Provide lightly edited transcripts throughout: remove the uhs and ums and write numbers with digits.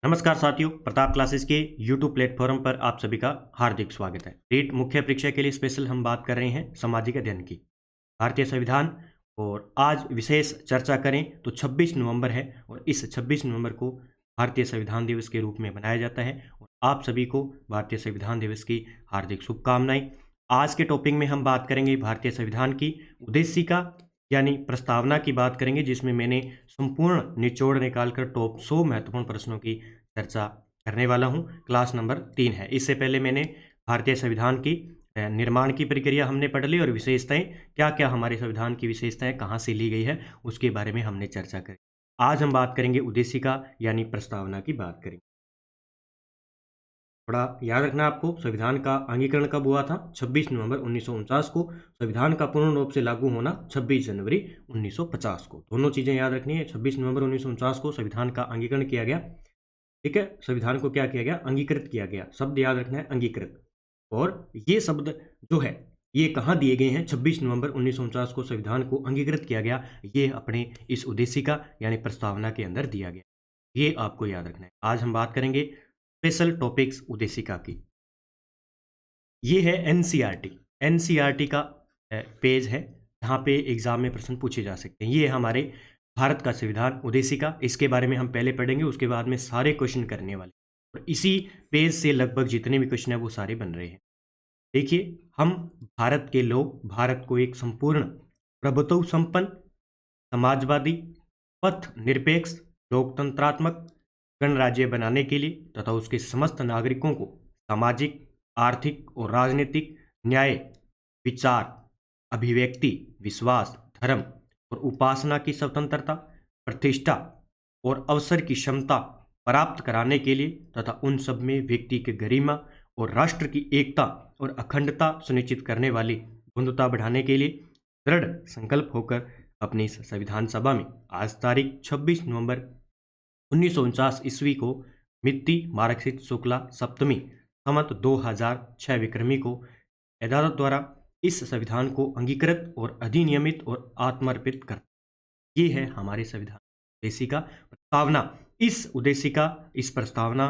नमस्कार साथियों, प्रताप क्लासेस के यूट्यूब प्लेटफॉर्म पर आप सभी का हार्दिक स्वागत है। रीट मुख्य परीक्षा के लिए स्पेशल हम बात कर रहे हैं सामाजिक अध्ययन की, भारतीय संविधान। और आज विशेष चर्चा करें तो 26 नवंबर है और इस 26 नवंबर को भारतीय संविधान दिवस के रूप में मनाया जाता है। और आप सभी को भारतीय संविधान दिवस की हार्दिक शुभकामनाएं। आज के टॉपिक में हम बात करेंगे भारतीय संविधान की उद्देशिका यानी प्रस्तावना की बात करेंगे, जिसमें मैंने संपूर्ण निचोड़ निकालकर टॉप 100 महत्वपूर्ण प्रश्नों की चर्चा करने वाला हूं। क्लास नंबर 3 है। इससे पहले मैंने भारतीय संविधान की निर्माण की प्रक्रिया हमने पढ़ ली और विशेषताएं, क्या क्या हमारे संविधान की विशेषताएं कहाँ से ली गई है उसके बारे में हमने चर्चा करी। आज हम बात करेंगे उद्देशिका यानी प्रस्तावना की बात करेंगे। थोड़ा याद रखना आपको, संविधान का अंगीकरण कब हुआ था? 26 नवंबर 1949 को। संविधान का पूर्ण रूप से लागू होना 26 जनवरी 1950 को। दोनों चीजें याद रखनी है। 26 नवंबर 1949 को संविधान का अंगीकरण किया गया। ठीक है, संविधान को क्या किया गया? अंगीकृत किया गया। शब्द याद रखना है, अंगीकृत। और ये शब्द जो है ये कहाँ दिए गए हैं? 26 नवंबर 1949 को संविधान को अंगीकृत किया गया। ये अपने इस उद्देशिका यानी प्रस्तावना के अंदर दिया गया। ये आपको याद रखना है। आज हम बात करेंगे स्पेशल टॉपिक्स उद्देशिका की। ये है एनसीईआरटी। एनसीईआरटी का पेज है जहाँ पे एग्जाम में प्रश्न पूछे जा सकते हैं। ये है हमारे भारत का संविधान उद्देशिका। इसके बारे में हम पहले पढ़ेंगे, उसके बाद में सारे क्वेश्चन करने वाले। और इसी पेज से लगभग जितने भी क्वेश्चन है वो सारे बन रहे हैं। देखिए, हम भारत के लोग भारत को एक संपूर्ण प्रभुत्व संपन्न, समाजवादी, पथ निरपेक्ष, लोकतंत्रात्मक गणराज्य बनाने के लिए तथा उसके समस्त नागरिकों को सामाजिक, आर्थिक और राजनीतिक न्याय, विचार, अभिव्यक्ति, विश्वास, धर्म और उपासना की स्वतंत्रता, प्रतिष्ठा और अवसर की क्षमता प्राप्त कराने के लिए तथा उन सब में व्यक्ति की गरिमा और राष्ट्र की एकता और अखंडता सुनिश्चित करने वाली बंधुता बढ़ाने के लिए दृढ़ संकल्प होकर अपनी संविधान सभा में आज तारीख 26 नवंबर 1949 ईस्वी को मिति मार्गशीर्ष शुक्ला सप्तमी संवत 2006 विक्रमी को अदालत द्वारा इस संविधान को अंगीकृत और अधिनियमित और आत्मर्पित कर। ये है हमारे संविधान उद्देशिका प्रस्तावना। इस उद्देशिका, इस प्रस्तावना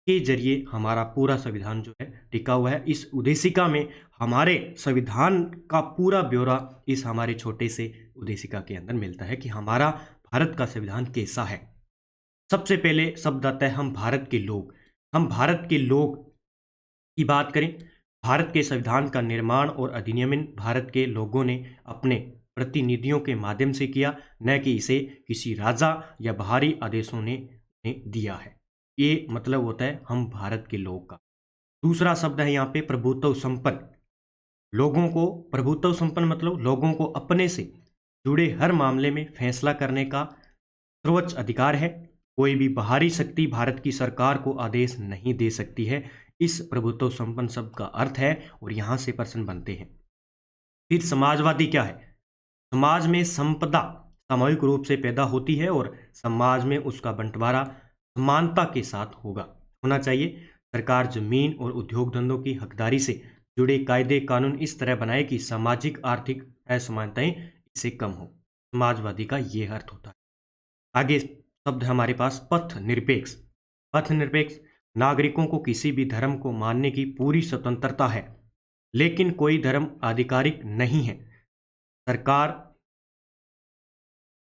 के जरिए हमारा पूरा संविधान जो है टिका हुआ है। इस उद्देशिका में हमारे संविधान का पूरा ब्यौरा इस हमारे छोटे से उद्देशिका के अंदर मिलता है कि हमारा भारत का संविधान कैसा है। सबसे पहले शब्द आता है हम भारत के लोग। हम भारत के लोग की बात करें, भारत के संविधान का निर्माण और अधिनियमन भारत के लोगों ने अपने प्रतिनिधियों के माध्यम से किया, न कि इसे किसी राजा या बाहरी आदेशों ने दिया है। ये मतलब होता है हम भारत के लोग का। दूसरा शब्द है यहाँ पे प्रभुत्व संपन्न। लोगों को प्रभुत्व संपन्न मतलब लोगों को अपने से जुड़े हर मामले में फैसला करने का सर्वोच्च अधिकार है। कोई भी बाहरी शक्ति भारत की सरकार को आदेश नहीं दे सकती है। इस प्रभुत्व संपन्न शब्द का अर्थ है और यहाँ से प्रश्न बनते हैं। फिर समाजवादी क्या है? समाज में संपदा सामूहिक रूप से पैदा होती है और समाज में उसका बंटवारा समानता के साथ होना चाहिए। सरकार जमीन और उद्योग धंधों की हकदारी से जुड़े कायदे कानून इस तरह बनाए कि सामाजिक आर्थिक असमानताएं इससे कम हो। समाजवादी का ये अर्थ होता है। आगे शब्द है हमारे पास पथ निरपेक्ष। पथ निरपेक्ष नागरिकों को किसी भी धर्म को मानने की पूरी स्वतंत्रता है, लेकिन कोई धर्म आधिकारिक नहीं है। सरकार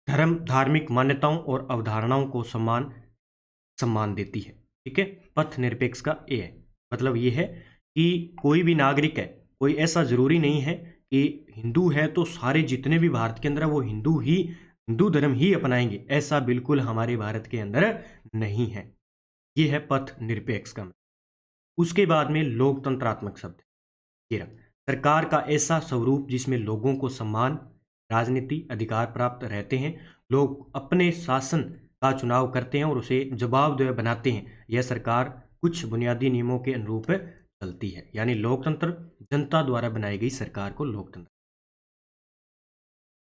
धर्म, धार्मिक मान्यताओं और अवधारणाओं को सम्मान देती है। ठीक है, पथ निरपेक्ष का ये है मतलब ये है कि कोई भी नागरिक है, कोई ऐसा जरूरी नहीं है कि हिंदू है तो सारे जितने भी भारत के अंदर है वो हिंदू धर्म ही अपनाएंगे, ऐसा बिल्कुल हमारे भारत के अंदर नहीं है। ये है पथ निरपेक्ष का। उसके बाद में लोकतंत्रात्मक शब्द ये रहा, सरकार का ऐसा स्वरूप जिसमें लोगों को सम्मान, राजनीति अधिकार प्राप्त रहते हैं। लोग अपने शासन का चुनाव करते हैं और उसे जवाबदेह बनाते हैं। यह सरकार कुछ बुनियादी नियमों के अनुरूप चलती है, यानी लोकतंत्र जनता द्वारा बनाई गई सरकार को लोकतंत्र।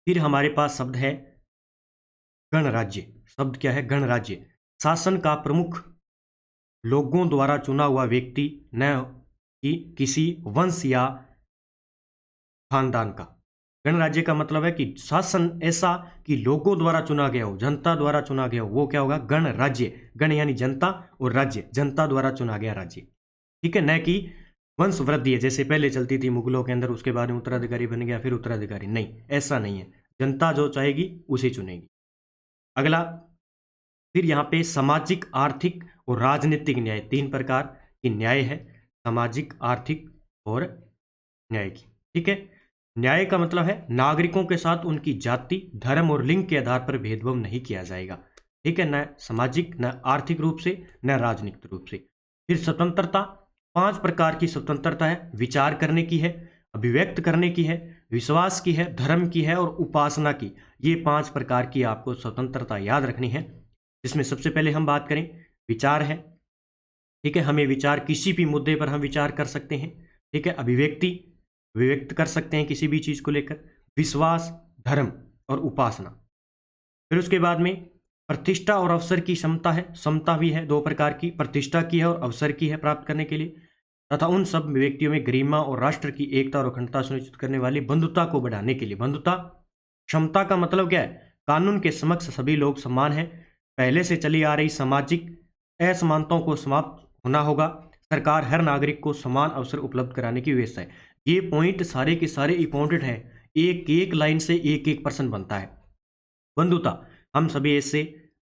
फिर हमारे पास शब्द है गणराज्य। शब्द क्या है? गणराज्य शासन का प्रमुख लोगों द्वारा चुना हुआ व्यक्ति, न कि किसी वंश या खानदान का। गणराज्य का मतलब है कि शासन ऐसा कि लोगों द्वारा चुना गया हो, जनता द्वारा चुना गया हो, वो क्या होगा? गणराज्य। गण यानी जनता और राज्य जनता द्वारा चुना गया राज्य, ठीक है। न कि वंश वृद्धि है जैसे पहले चलती थी मुगलों के अंदर, उसके बाद में उत्तराधिकारी बन गया फिर उत्तराधिकारी, नहीं, ऐसा नहीं है। जनता जो चाहेगी उसे चुनेगी। अगला, फिर यहाँ पे सामाजिक, आर्थिक और राजनीतिक न्याय, 3 प्रकार की न्याय है, सामाजिक, आर्थिक और न्याय की, ठीक है। न्याय का मतलब है नागरिकों के साथ उनकी जाति, धर्म और लिंग के आधार पर भेदभाव नहीं किया जाएगा, ठीक है, न सामाजिक, न आर्थिक रूप से, न राजनीतिक रूप से। फिर स्वतंत्रता, 5 प्रकार की स्वतंत्रता है, विचार करने की है, अभिव्यक्त करने की है, विश्वास की है, धर्म की है और उपासना की। ये 5 प्रकार की आपको स्वतंत्रता याद रखनी है। जिसमें सबसे पहले हम बात करें, विचार है, ठीक है, हमें विचार, किसी भी मुद्दे पर हम विचार कर सकते हैं, ठीक है। अभिव्यक्ति, अभिव्यक्त कर सकते हैं किसी भी चीज को लेकर। विश्वास, धर्म और उपासना। फिर उसके बाद में प्रतिष्ठा और अवसर की क्षमता है, समता भी है 2 प्रकार की, प्रतिष्ठा की है और अवसर की है प्राप्त करने के लिए, तथा उन सब व्यक्तियों में गरिमा और राष्ट्र की एकता और अखंडता सुनिश्चित करने वाली बंधुता को बढ़ाने के लिए। बंधुता, क्षमता का मतलब क्या है? कानून के समक्ष सभी लोग समान हैं, पहले से चली आ रही सामाजिक असमानताओं को समाप्त होना होगा, सरकार हर नागरिक को समान अवसर उपलब्ध कराने की व्यवस्था है। ये पॉइंट सारे के सारे इंपॉर्टेंट हैं, एक एक लाइन से एक एक पर्सन बनता है। बंधुता, हम सभी ऐसे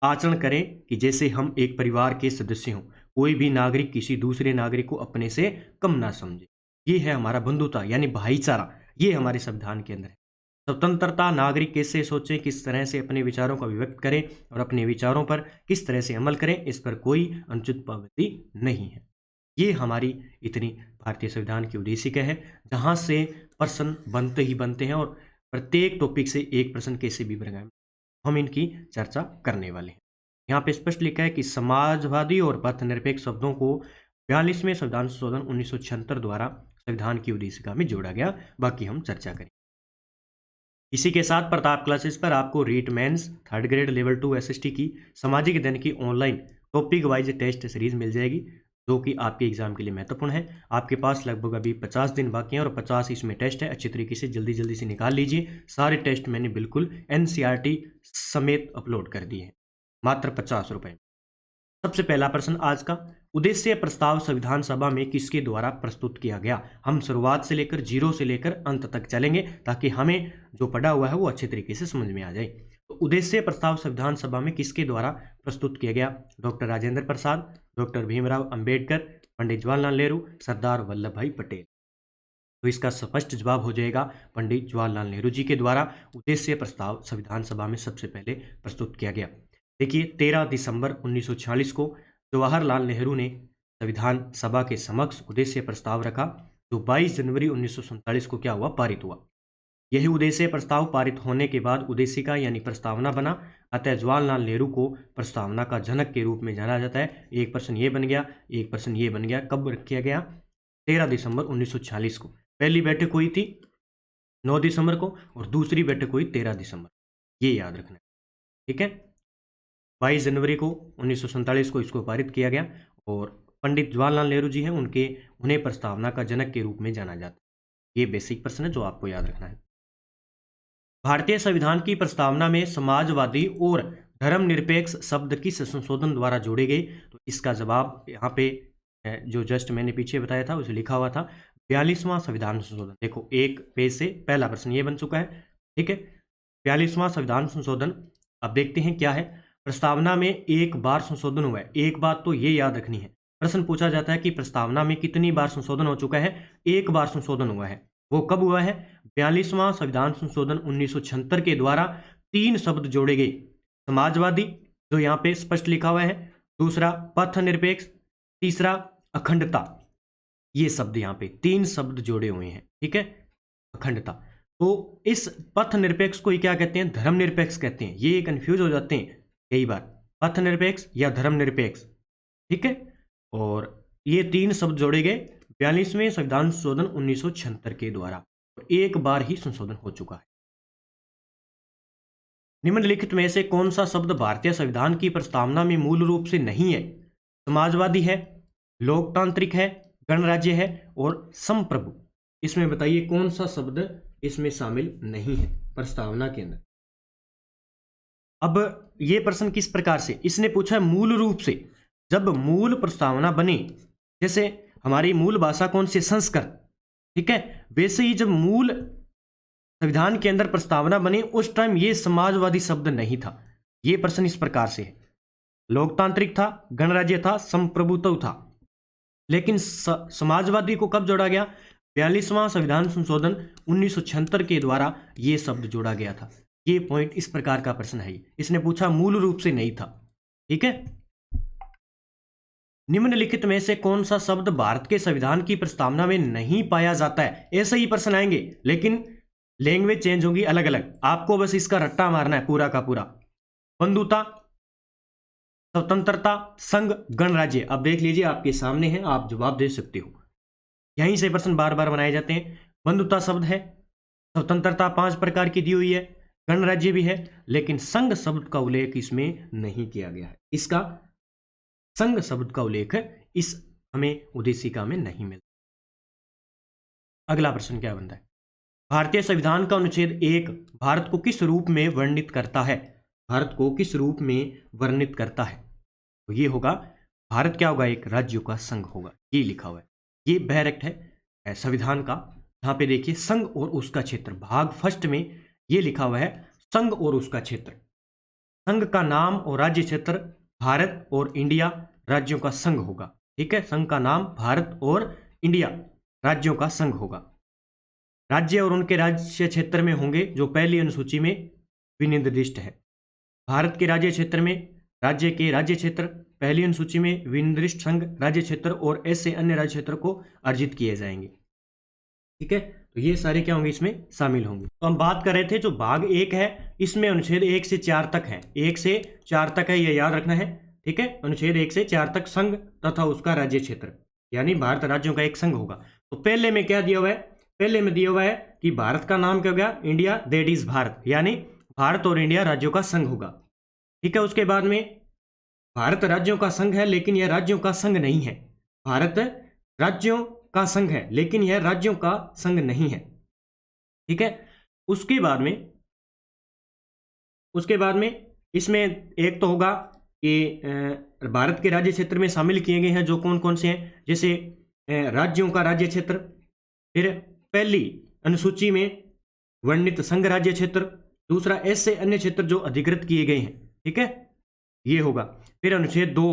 आचरण करें कि जैसे हम एक परिवार के सदस्य हों, कोई भी नागरिक किसी दूसरे नागरिक को अपने से कम ना समझे। ये है हमारा बंधुता यानी भाईचारा, ये हमारे संविधान के अंदर है। स्वतंत्रता, नागरिक कैसे सोचें, किस तरह से अपने विचारों को अभिव्यक्त करें और अपने विचारों पर किस तरह से अमल करें, इस पर कोई अनुचित पाबंदी नहीं है। ये हमारी इतनी भारतीय संविधान की उद्देशिका है, जहाँ से प्रश्न बनते ही बनते हैं और प्रत्येक टॉपिक से एक प्रश्न कैसे भी बनेगा, हम इनकी चर्चा करने वाले हैं। यहाँ पे स्पष्ट लिखा है कि समाजवादी और पथनिरपेक्ष शब्दों को 42वें संविधान संशोधन 1976 द्वारा संविधान की उद्देशिका में जोड़ा गया। बाकी हम चर्चा करें। इसी के साथ प्रताप क्लासेस पर आपको REET mains 3rd grade level 2 SST की सामाजिक अध्ययन की online topic wise test series मिल जाएगी, जो कि आपके एग्जाम के लिए महत्वपूर्ण है। आपके पास लगभग अभी 50 दिन बाकी हैं और 50 इसमें टेस्ट है, अच्छी तरीके से जल्दी जल्दी से निकाल लीजिए। सारे टेस्ट मैंने बिल्कुल एनसीईआरटी समेत अपलोड कर दिए हैं, मात्र 50 रुपए। सबसे पहला प्रश्न आज का, उद्देश्य प्रस्ताव संविधान सभा में किसके द्वारा प्रस्तुत किया गया? हम शुरुआत से लेकर 0 से लेकर अंत तक चलेंगे ताकि हमें जो पढ़ा हुआ है वो अच्छे तरीके से समझ में आ जाए। तो उद्देश्य प्रस्ताव संविधान सभा में किसके द्वारा प्रस्तुत किया गया? डॉक्टर राजेंद्र प्रसाद, डॉक्टर भीमराव अंबेडकर, पंडित जवाहरलाल नेहरू, सरदार वल्लभ भाई पटेल। तो इसका स्पष्ट जवाब हो जाएगा पंडित जवाहरलाल नेहरू जी के द्वारा उद्देश्य प्रस्ताव संविधान सभा में सबसे पहले प्रस्तुत किया गया। देखिए 13 दिसंबर 1946 को जवाहरलाल नेहरू ने संविधान सभा के समक्ष उद्देश्य प्रस्ताव रखा, जो 22 जनवरी 1947 को क्या हुआ? पारित हुआ। यही उद्देश्य प्रस्ताव पारित होने के बाद उद्देशिका यानी प्रस्तावना बना, अतः जवाहरलाल नेहरू को प्रस्तावना का जनक के रूप में जाना जाता है। एक प्रश्न ये बन गया, एक प्रश्न ये बन गया। कब किया गया? 13 दिसंबर 1946 को। पहली बैठक हुई थी 9 दिसंबर को और दूसरी बैठक हुई 13 दिसंबर, ये याद रखना, ठीक है। 22 जनवरी को 1947 को इसको पारित किया गया और पंडित जवाहरलाल नेहरू जी हैं, उन्हें प्रस्तावना का जनक के रूप में जाना जाता है। ये बेसिक प्रश्न है जो आपको याद रखना है। भारतीय संविधान की प्रस्तावना में समाजवादी और धर्मनिरपेक्ष शब्द किस संशोधन द्वारा जोड़े गए? तो इसका जवाब यहाँ पे जो जस्ट मैंने पीछे बताया था उसे लिखा हुआ था, 42वां संविधान संशोधन। देखो एक पेज से पहला प्रश्न ये बन चुका है, ठीक है। 42वां संविधान संशोधन, अब देखते हैं क्या है। प्रस्तावना में एक बार संशोधन हुआ है। एक बात तो ये याद रखनी है, प्रश्न पूछा जाता है कि प्रस्तावना में कितनी बार संशोधन हो चुका है? एक बार संशोधन हुआ है। वो कब हुआ है? 42वां संविधान संशोधन 1976 के द्वारा 3 शब्द जोड़े गए, समाजवादी जो यहाँ पे स्पष्ट लिखा हुआ है, दूसरा पथ निरपेक्ष, तीसरा अखंडता। ये शब्द यहाँ पे 3 शब्द जोड़े हुए हैं, ठीक है, अखंडता। तो इस पथ निरपेक्ष को ही क्या कहते हैं? धर्म निरपेक्ष कहते हैं। ये कंफ्यूज हो जाते हैं कई बार, पथ निरपेक्ष या धर्म निरपेक्ष, ठीक है। और ये 3 शब्द जोड़े गए 42वें संविधान संशोधन 1976 के द्वारा, एक बार ही संशोधन हो चुका है। निम्नलिखित में से कौन सा शब्द भारतीय संविधान की प्रस्तावना में मूल रूप से नहीं है? समाजवादी है, लोकतांत्रिक है, गणराज्य है और संप्रभु। इसमें बताइए कौन सा शब्द इसमें शामिल नहीं है प्रस्तावना के अंदर। अब ये प्रश्न किस प्रकार से, इसने पूछा मूल रूप से जब मूल प्रस्तावना बने, जैसे हमारी मूल भाषा कौन सी, संस्कृत, ठीक है, वैसे ही जब मूल संविधान के अंदर प्रस्तावना बनी उस टाइम ये समाजवादी शब्द नहीं था। ये प्रश्न इस प्रकार से है, लोकतांत्रिक था, गणराज्य था, संप्रभुत्व था, लेकिन समाजवादी को कब जोड़ा गया, 42वां संविधान संशोधन 1976 के द्वारा ये शब्द जोड़ा गया था। ये पॉइंट इस प्रकार का प्रश्न है, इसने पूछा मूल रूप से नहीं था, ठीक है। निम्नलिखित में से कौन सा शब्द भारत के संविधान की प्रस्तावना में नहीं पाया जाता है, ऐसे ही प्रश्न आएंगे लेकिन लैंग्वेज चेंज होगी, अलग अलग, आपको बस इसका रट्टा मारना है पूरा का पूरा। बंधुता, स्वतंत्रता, संघ, गणराज्य। अब देख लीजिए आपके सामने है, आप जवाब दे सकते हो, यहीं से प्रश्न बार बार बनाए जाते हैं। बंधुता शब्द है, स्वतंत्रता 5 प्रकार की दी हुई है, गणराज्य भी है, लेकिन संघ शब्द का उल्लेख इसमें नहीं किया गया है। इसका संघ शब्द का उल्लेख इस हमें उद्देशिका में नहीं मिलता। अगला प्रश्न क्या बनता है, भारतीय संविधान का अनुच्छेद 1 भारत को किस रूप में वर्णित करता है, भारत को किस रूप में वर्णित करता है, तो ये होगा भारत क्या होगा, एक राज्यों का संघ होगा, ये लिखा हुआ है। ये बैरेक्ट है संविधान का, यहाँ पे देखिए संघ और उसका क्षेत्र, भाग फर्स्ट में ये लिखा हुआ है संघ और उसका क्षेत्र। संघ का नाम और राज्य क्षेत्र भारत और इंडिया राज्यों का संघ होगा, ठीक है, संघ का नाम भारत और इंडिया राज्यों का संघ होगा। राज्य और उनके राज्य क्षेत्र में होंगे जो पहली अनुसूची में विनिर्दिष्ट है। भारत के राज्य क्षेत्र में राज्य के राज्य क्षेत्र पहली अनुसूची में विनिर्दिष्ट संघ राज्य क्षेत्र और ऐसे अन्य राज्य क्षेत्र को अर्जित किए जाएंगे, ठीक है। तो ये सारे क्या होंगे, इसमें शामिल होंगे। तो हम बात कर रहे थे जो भाग 1 है इसमें अनुच्छेद 1 से 4 तक है, 1 से 4 तक है, ये याद रखना है, ठीक है। अनुच्छेद 1 से 4 तक संघ तथा उसका राज्य क्षेत्र, यानी भारत राज्यों का एक संघ होगा। तो पहले में क्या दिया हुआ है, पहले में दिया हुआ है कि भारत का नाम क्या हो गया, इंडिया, दैट इज भारत, यानी भारत और इंडिया राज्यों का संघ होगा, ठीक है। उसके बाद में भारत राज्यों का संघ है लेकिन यह राज्यों का संघ नहीं है, भारत राज्यों का संघ है लेकिन यह राज्यों का संघ नहीं है, ठीक है। उसके बाद में इसमें एक तो होगा कि भारत के राज्य क्षेत्र में शामिल किए गए हैं जो कौन कौन से हैं, जैसे राज्यों का राज्य क्षेत्र, फिर पहली अनुसूची में वर्णित संघ राज्य क्षेत्र, दूसरा ऐसे अन्य क्षेत्र जो अधिकृत किए गए हैं, ठीक है, ये होगा। फिर अनुच्छेद 2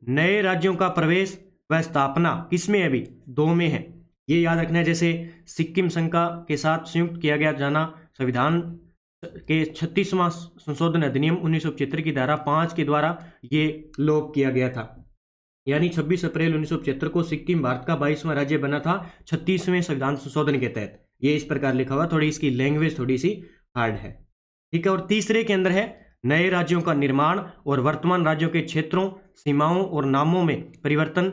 नए राज्यों का प्रवेश व स्थापना किसमें अभी 2 में है, ये याद रखना है। जैसे सिक्किम संघ के साथ संयुक्त किया गया जाना संविधान के 36वां संशोधन अधिनियम 1975 की धारा 5 के द्वारा ये लोप किया गया था, यानी 26 अप्रैल 1975 को सिक्किम भारत का 22वां राज्य बना था 36वें संविधान संशोधन के तहत। ये इस प्रकार लिखा हुआ, थोड़ी इसकी लैंग्वेज थोड़ी सी हार्ड है, ठीक है। और तीसरे के अंदर है नए राज्यों का निर्माण और वर्तमान राज्यों के क्षेत्रों, सीमाओं और नामों में परिवर्तन,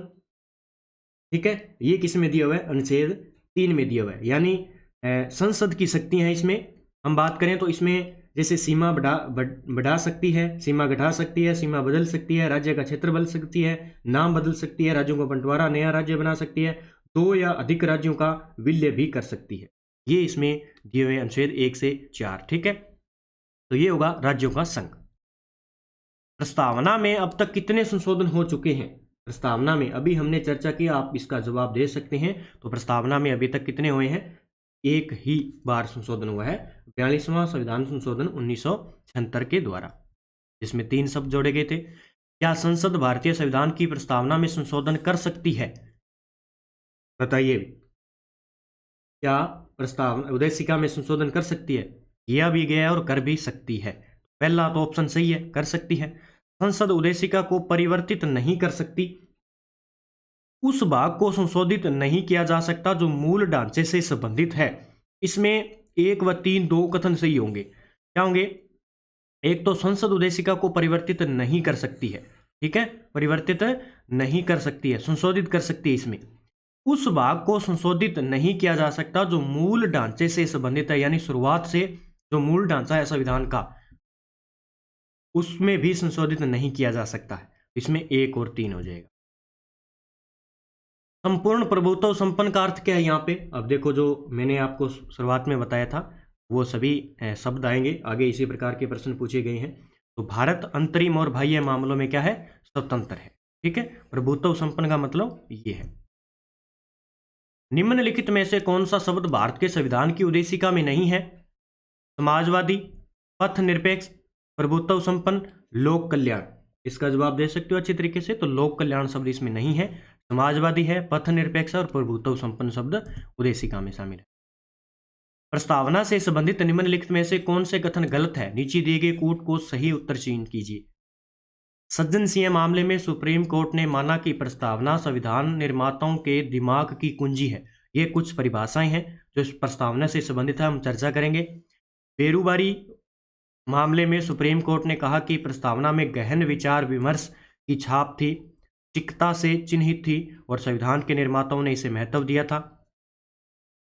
ठीक है। ये किस में दिया हुआ है, अनुच्छेद 3 में दिया हुआ है, यानी संसद की शक्ति है। इसमें हम बात करें तो इसमें जैसे सीमा बढ़ा सकती है, सीमा घटा सकती है, सीमा बदल सकती है, राज्य का क्षेत्र बदल सकती है, नाम बदल सकती है, राज्यों का बंटवारा नया राज्य बना सकती है, 2 या अधिक राज्यों का विलय भी कर सकती है। ये इसमें दिए हुए अनुच्छेद 1 से 4, ठीक है। तो ये होगा राज्यों का संघ। प्रस्तावना में अब तक कितने संशोधन हो चुके हैं, प्रस्तावना में अभी हमने चर्चा की, आप इसका जवाब दे सकते हैं। तो प्रस्तावना में अभी तक कितने हुए हैं, एक ही बार संशोधन हुआ है, 42वां संविधान संशोधन 1976 के द्वारा, जिसमें 3 शब्द जोड़े गए थे। क्या संसद भारतीय संविधान की प्रस्तावना में संशोधन कर सकती है, बताइए, क्या प्रस्तावना उद्देशिका में संशोधन कर सकती है, किया भी गया और कर भी सकती है। पहला तो ऑप्शन सही है, कर सकती है। संसद उद्देशिका को परिवर्तित नहीं कर सकती, उस भाग को संशोधित नहीं किया जा सकता जो मूल ढांचे से संबंधित है। इसमें 1 व 3 2 कथन सही होंगे। क्या होंगे, एक तो संसद उद्देशिका को परिवर्तित नहीं कर सकती है, ठीक है, परिवर्तित नहीं कर सकती है, संशोधित कर सकती है। इसमें उस भाग को संशोधित नहीं किया जा सकता जो मूल ढांचे से संबंधित है, यानी शुरुआत से जो मूल ढांचा है संविधान का उसमें भी संशोधित नहीं किया जा सकता है। इसमें 1 और 3 हो जाएगा। संपूर्ण प्रभुत्व संपन्न का अर्थ क्या है यहाँ पे? अब देखो, जो मैंने आपको शुरुआत में बताया था वो सभी शब्द आएंगे आगे, इसी प्रकार के प्रश्न पूछे गए हैं। तो भारत अंतरिम और बाह्य मामलों में क्या है? स्वतंत्र है। ठीक है, प्रभुत्व संपन्न का मतलब ये है। निम्नलिखित में से कौन सा शब्द भारत के संविधान की उद्देशिका में नहीं है? समाजवादी, पथ निरपेक्ष, प्रभुत्व संपन्न, लोक कल्याण। इसका जवाब दे सकते हो अच्छी तरीके से। तो लोक कल्याण शब्द इसमें नहीं है, समाजवादी है, पथ निरपेक्ष और प्रभुत्व संपन्न शब्द उद्देशिका में शामिल है। प्रस्तावना से संबंधित निम्नलिखित में से कौन से कथन गलत है? नीचे दिए गए कोट को सही उत्तर चयन कीजिए। सज्जन सिंह मामले में सुप्रीम कोर्ट ने माना कि प्रस्तावना संविधान निर्माताओं के दिमाग की कुंजी है। ये कुछ परिभाषाएं हैं जो इस प्रस्तावना से संबंधित है, हम चर्चा करेंगे। बेरुबारी मामले में सुप्रीम कोर्ट ने कहा कि प्रस्तावना में गहन विचार विमर्श की छाप थी, टिकता से चिन्हित थी और संविधान के निर्माताओं ने इसे महत्व दिया था।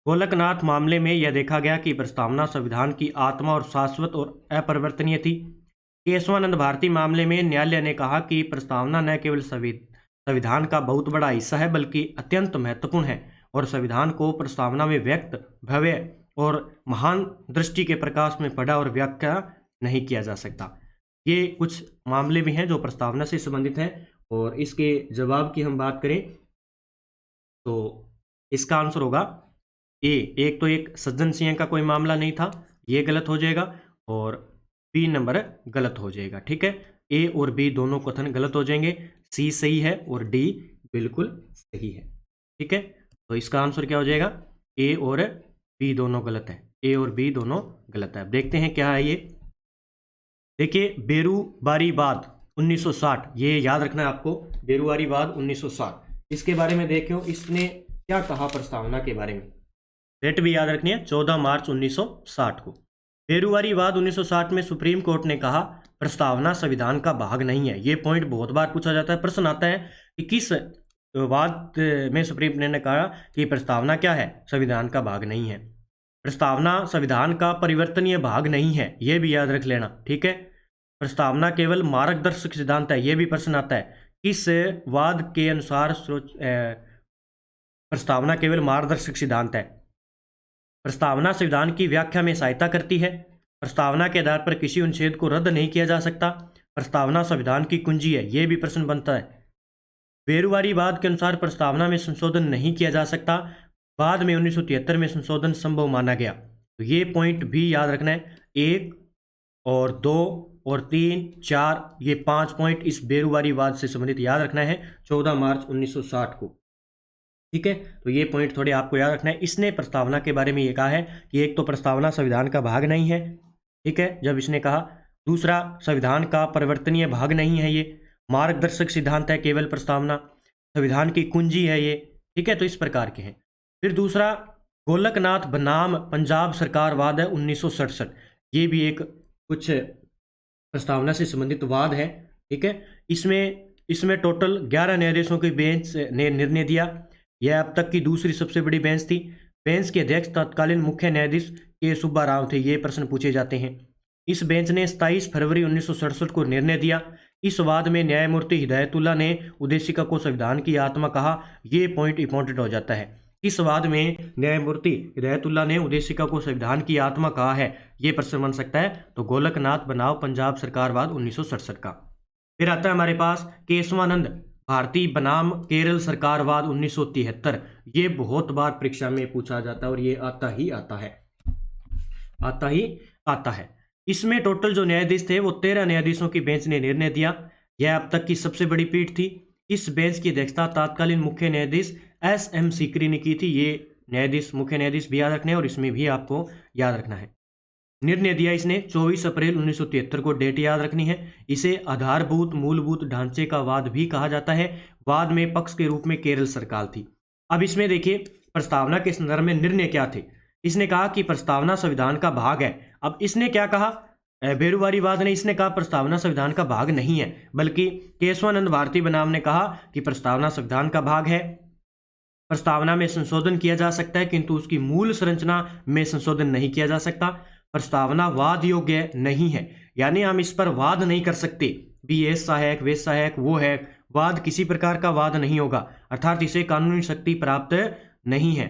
गोलकनाथ मामले में यह देखा गया कि प्रस्तावना संविधान की आत्मा और शाश्वत और अपरिवर्तनीय थी। केशवानंद भारती मामले में न्यायालय ने कहा कि प्रस्तावना न केवल संविधान का बहुत बड़ा हिस्सा है बल्कि अत्यंत महत्वपूर्ण है और संविधान को प्रस्तावना में व्यक्त भव्य और महान दृष्टि के प्रकाश में पढ़ा और व्याख्या नहीं किया जा सकता। ये कुछ मामले भी हैं जो प्रस्तावना से संबंधित हैं। और इसके जवाब की हम बात करें तो इसका आंसर होगा ए। एक सज्जन सिंह का कोई मामला नहीं था, ये गलत हो जाएगा, और बी नंबर गलत हो जाएगा। ठीक है, ए और बी दोनों कथन गलत हो जाएंगे, सी सही है और डी बिल्कुल सही है। ठीक है, तो इसका आंसर क्या हो जाएगा? ए और बी दोनों गलत है, ए और बी दोनों गलत है। अब देखते हैं क्या है ये। देखिए, बेरुबारीवाद 1960, ये याद रखना है आपको, बेरुबारीवाद 1960। इसके बारे में देखो इसने क्या कहा प्रस्तावना के बारे में, डेट भी याद रखनी है, 14 मार्च 1960 को। बेरुबारीवाद 1960 में सुप्रीम कोर्ट ने कहा प्रस्तावना संविधान का भाग नहीं है। ये पॉइंट बहुत बार पूछा जाता है, प्रश्न आता है कि किस वाद में सुप्रीम कोर्ट ने कहा कि प्रस्तावना क्या है? संविधान का भाग नहीं है। प्रस्तावना संविधान का परिवर्तनीय भाग नहीं है, ये भी याद रख लेना। ठीक है, प्रस्तावना केवल मार्गदर्शक सिद्धांत है, ये भी प्रश्न आता है। किस वाद के अनुसार प्रस्तावना केवल मार्गदर्शक सिद्धांत है? प्रस्तावना संविधान की व्याख्या में सहायता करती है। प्रस्तावना के आधार पर किसी अनुच्छेद को रद्द नहीं किया जा सकता। प्रस्तावना संविधान की कुंजी है, ये भी प्रश्न बनता है। बेरुबारीवाद के अनुसार प्रस्तावना में संशोधन नहीं किया जा सकता, बाद में 1973 में संशोधन संभव माना गया। तो ये पॉइंट भी याद रखना है, 1 और 2 और 3, 4, ये 5 पॉइंट इस बेरुबारीवाद से संबंधित याद रखना है 14 मार्च 1960 को। ठीक है, तो ये पॉइंट थोड़े आपको याद रखना है। इसने प्रस्तावना के बारे में ये कहा है कि एक तो प्रस्तावना संविधान का भाग नहीं है, ठीक है, जब इसने कहा। दूसरा, संविधान का परिवर्तनीय भाग नहीं है, ये मार्गदर्शक सिद्धांत है केवल प्रस्तावना, संविधान की कुंजी है ये। ठीक है, तो इस प्रकार के हैं। फिर दूसरा, गोलकनाथ बनाम पंजाब सरकार वाद है 1967, ये भी एक कुछ प्रस्तावना से संबंधित वाद है। ठीक है, इसमें टोटल 11 न्यायाधीशों की बेंच ने निर्णय दिया। यह अब तक की दूसरी सबसे बड़ी बेंच थी। बेंच के अध्यक्ष तत्कालीन मुख्य न्यायाधीश के सुब्बा राव थे। ये प्रश्न पूछे जाते हैं। इस बेंच ने 27 फरवरी 1967 को निर्णय दिया। इस वाद में न्यायमूर्ति हिदायतुल्ला ने उद्देशिका को संविधान की आत्मा कहा। ये पॉइंट इंपॉर्टेंट हो जाता है। इस वाद में न्यायमूर्ति हिदायतुल्ला ने उद्देशिका को संविधान की आत्मा कहा है, ये प्रश्न बन सकता है। तो गोलकनाथ बनाम पंजाब सरकार वाद 1967 का। फिर आता है हमारे पास केशवानंद भारती बनाम केरल सरकार वाद 1973। ये बहुत बार परीक्षा में पूछा जाता है और ये आता ही आता है। इसमें टोटल जो न्यायाधीश थे वो 13 न्यायाधीशों की बेंच ने निर्णय दिया। यह अब तक की सबसे बड़ी पीठ थी। इस बेंच की अध्यक्षता तत्कालीन मुख्य न्यायाधीश SM सीकरी ने की थी। ये मुख्य न्यायाधीश भी याद रखने हैं और इसमें भी आपको याद रखना है। निर्णय दिया इसने 24 अप्रैल 1973 को, डेट याद रखनी है। इसे आधारभूत मूलभूत ढांचे का वाद भी कहा जाता है। वाद में पक्ष के रूप में केरल सरकार थी। अब इसमें देखिए प्रस्तावना के संदर्भ में निर्णय क्या थे। इसने कहा कि प्रस्तावना संविधान का भाग है। अब इसने क्या कहा, बेरुबारीवाद ने इसने कहा प्रस्तावना संविधान का भाग नहीं है, बल्कि केशवानंद भारती बनाम ने कहा कि प्रस्तावना संविधान का भाग है। प्रस्तावना में संशोधन किया जा सकता है किंतु उसकी मूल संरचना में संशोधन नहीं किया जा सकता। प्रस्तावना वाद योग्य नहीं है, यानी हम इस पर वाद नहीं कर सकते। भी ऐसा है वैसा है वो है, वाद किसी प्रकार का वाद नहीं होगा, अर्थात इसे कानूनी शक्ति प्राप्त नहीं है।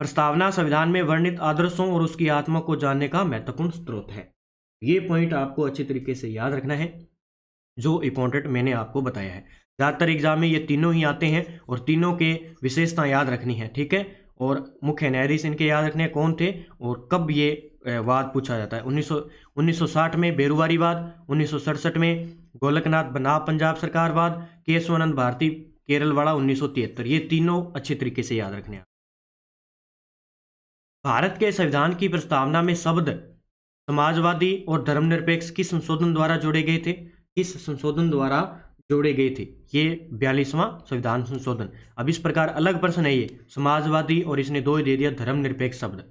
प्रस्तावना संविधान में वर्णित आदर्शों और उसकी आत्मा को जानने का महत्वपूर्ण स्रोत है। ये पॉइंट आपको अच्छी तरीके से याद रखना है, जो इंपॉर्टेंट मैंने आपको बताया है। ज़्यादातर एग्जाम में ये तीनों ही आते हैं और तीनों के विशेषता याद रखनी है, ठीक है। और मुख्य न्यायाधीश इनके याद रखने हैं कौन थे और कब ये वाद पूछा जाता है। 1960 में बेरुवारी वाद, 1967 में गोलकनाथ बनाम पंजाब सरकार वाद, केशवानंद भारती केरलवाड़ा 1973। ये तीनों अच्छे तरीके से याद रखने हैं। भारत के संविधान की प्रस्तावना में शब्द समाजवादी और धर्मनिरपेक्ष किस संशोधन द्वारा जोड़े गए थे? किस संशोधन द्वारा जोड़े गए थे? ये 42वां संविधान संशोधन। अब इस प्रकार अलग प्रश्न है ये, समाजवादी और इसने दो ही दे दिया धर्मनिरपेक्ष शब्द।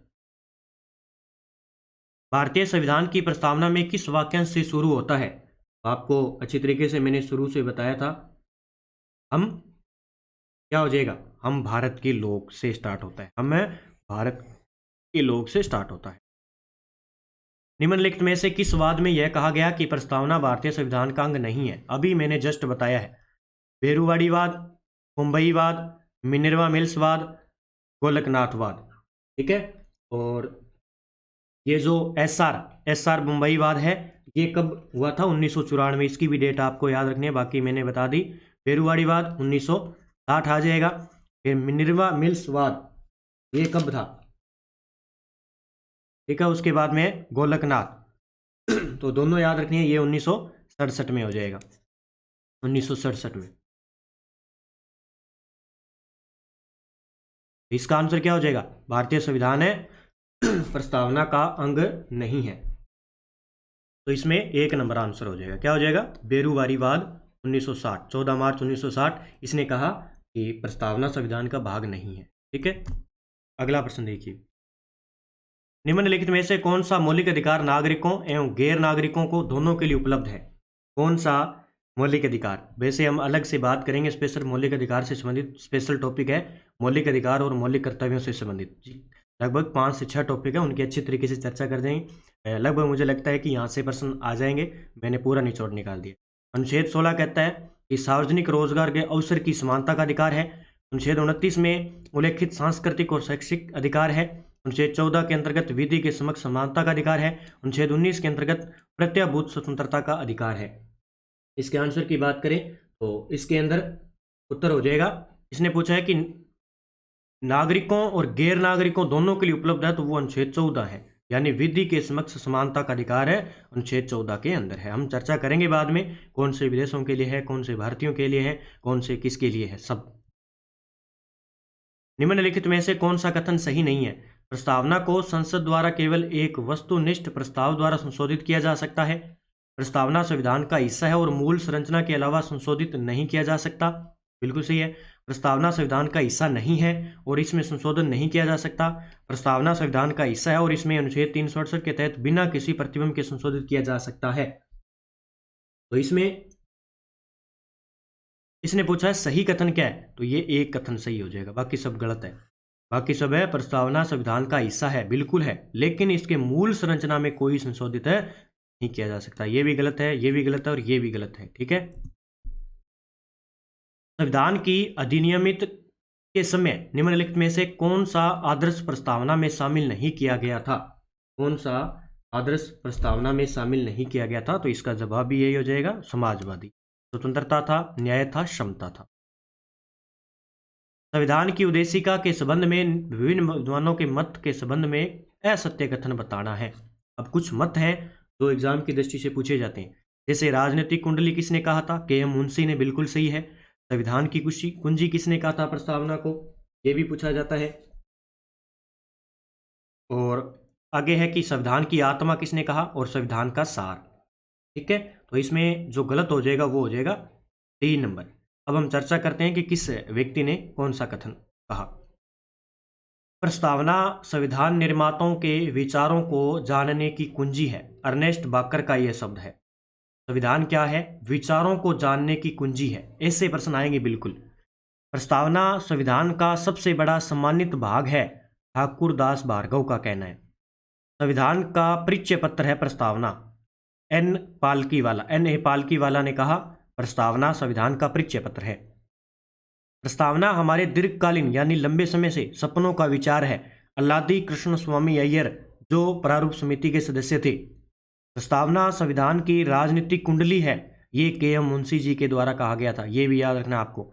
भारतीय संविधान की प्रस्तावना में किस वाक्यांश से शुरू होता है? आपको अच्छी तरीके से मैंने शुरू से बताया था। हम क्या हो जाएगा? हम भारत के लोग से स्टार्ट होता है, हम भारत के लोग से स्टार्ट होता है। निम्नलिखित में से किस वाद में यह कहा गया कि प्रस्तावना भारतीय संविधान का अंग नहीं है? अभी मैंने जस्ट बताया है, बेरुवाड़ी वाद, मुंबई वाद, मिनर्वा मिल्स वाद, गोलकनाथ वाद, ठीक है। और ये जो एसआर मुंबई वाद है, ये कब हुआ था? 1994। इसकी भी डेट आपको याद रखनी है, बाकी मैंने बता दी। बेरुवाड़ी वाद 1960 आ जाएगा। फिर मिनर्वा मिल्स वाद ये कब था? ठीक है। उसके बाद में गोलकनाथ तो दोनों याद रखनी है, ये 1967 में हो जाएगा, 1967 में। इसका आंसर क्या हो जाएगा? भारतीय संविधान है प्रस्तावना का अंग नहीं है, तो इसमें 1 नंबर आंसर हो जाएगा। क्या हो जाएगा? बेरुवारी वाद 1960, 14 मार्च 1960 इसने कहा कि प्रस्तावना संविधान का भाग नहीं है, ठीक है। अगला प्रश्न देखिए, निम्नलिखित में से कौन सा मौलिक अधिकार नागरिकों एवं गैर नागरिकों को दोनों के लिए उपलब्ध है? कौन सा मौलिक अधिकार? वैसे हम अलग से बात करेंगे, स्पेशल मौलिक अधिकार से संबंधित स्पेशल टॉपिक है, मौलिक अधिकार और मौलिक कर्तव्यों से संबंधित लगभग 5 से 6 टॉपिक है, उनकी अच्छी तरीके से चर्चा कर देंगे। लगभग मुझे लगता है कि यहाँ से प्रश्न आ जाएंगे, मैंने पूरा निचोड़ निकाल दिया। अनुच्छेद 16 कहता है कि सार्वजनिक रोजगार के अवसर की समानता का अधिकार है। अनुच्छेद 29 में उल्लेखित सांस्कृतिक और शैक्षिक अधिकार है। अनुच्छेद 14 के अंतर्गत विधि के समक्ष समानता का अधिकार है। अनुच्छेद 19 के अंतर्गत प्रत्याभूत स्वतंत्रता का अधिकार है। इसके आंसर की बात करें तो इसके अंदर उत्तर हो जाएगा, इसने पूछा है कि नागरिकों और गैर नागरिकों दोनों के लिए उपलब्ध है, तो वो अनुच्छेद 14 है, यानी विधि के समक्ष समानता का अधिकार है, अनुच्छेद 14 के अंदर है। हम चर्चा करेंगे बाद में कौन से विदेशों के लिए है, कौन से भारतीयों के लिए है, कौन से किसके लिए है, सब। निम्नलिखित में से कौन सा कथन सही नहीं है? प्रस्तावना को संसद द्वारा केवल एक वस्तुनिष्ठ प्रस्ताव द्वारा संशोधित किया जा सकता है। प्रस्तावना संविधान का हिस्सा है और मूल संरचना के अलावा संशोधित नहीं किया जा सकता। बिल्कुल सही है। प्रस्तावना संविधान का हिस्सा नहीं है और इसमें संशोधन नहीं किया जा सकता। प्रस्तावना संविधान का हिस्सा है और इसमें अनुच्छेद 368 के तहत बिना किसी प्रतिबंध के संशोधित किया जा सकता है। तो इसमें इसने पूछा है सही कथन क्या है, तो ये एक कथन सही हो जाएगा, बाकी सब गलत है। बाकी सब है प्रस्तावना संविधान का हिस्सा है, बिल्कुल है, लेकिन इसके मूल संरचना में कोई संशोधित नहीं किया जा सकता। ये भी गलत है, ये भी गलत है और ये भी गलत है, ठीक है। संविधान की अधिनियमित के समय निम्नलिखित में से कौन सा आदर्श प्रस्तावना में शामिल नहीं किया गया था? कौन सा आदर्श प्रस्तावना में शामिल नहीं किया गया था? तो इसका जवाब भी यही हो जाएगा, समाजवादी। स्वतंत्रता था, न्याय था, समता था। संविधान की उद्देशिका के संबंध में विभिन्न विद्वानों के मत के संबंध में असत्य कथन बताना है। अब कुछ मत हैं जो एग्जाम की दृष्टि से पूछे जाते हैं, जैसे राजनीतिक कुंडली किसने कहा था? के एम मुंशी ने, बिल्कुल सही है। संविधान की कुंजी किसने कहा था प्रस्तावना को? ये भी पूछा जाता है। और आगे है कि संविधान की आत्मा किसने कहा और संविधान का सार, ठीक है। तो इसमें जो गलत हो जाएगा वो हो जाएगा 3 नंबर। अब हम चर्चा करते हैं कि किस व्यक्ति ने कौन सा कथन कहा। प्रस्तावना संविधान निर्माताओं के विचारों को जानने की कुंजी है। अर्नेस्ट बाकर का यह शब्द है। संविधान क्या है? विचारों को जानने की कुंजी है। ऐसे प्रश्न आएंगे बिल्कुल। प्रस्तावना संविधान का सबसे बड़ा सम्मानित भाग है, ठाकुर दास भार्गव का कहना है। संविधान का परिचय पत्र है प्रस्तावना। N Palkhivala, N A Palkhivala ने कहा प्रस्तावना संविधान का परिचय पत्र है। प्रस्तावना हमारे दीर्घकालीन यानी लंबे समय से सपनों का विचार है। अल्लादी कृष्ण स्वामी अय्यर जो प्रारूप समिति के सदस्य थे। प्रस्तावना संविधान की राजनीतिक कुंडली है, ये के.एम. मुंशी जी के द्वारा कहा गया था, ये भी याद रखना आपको।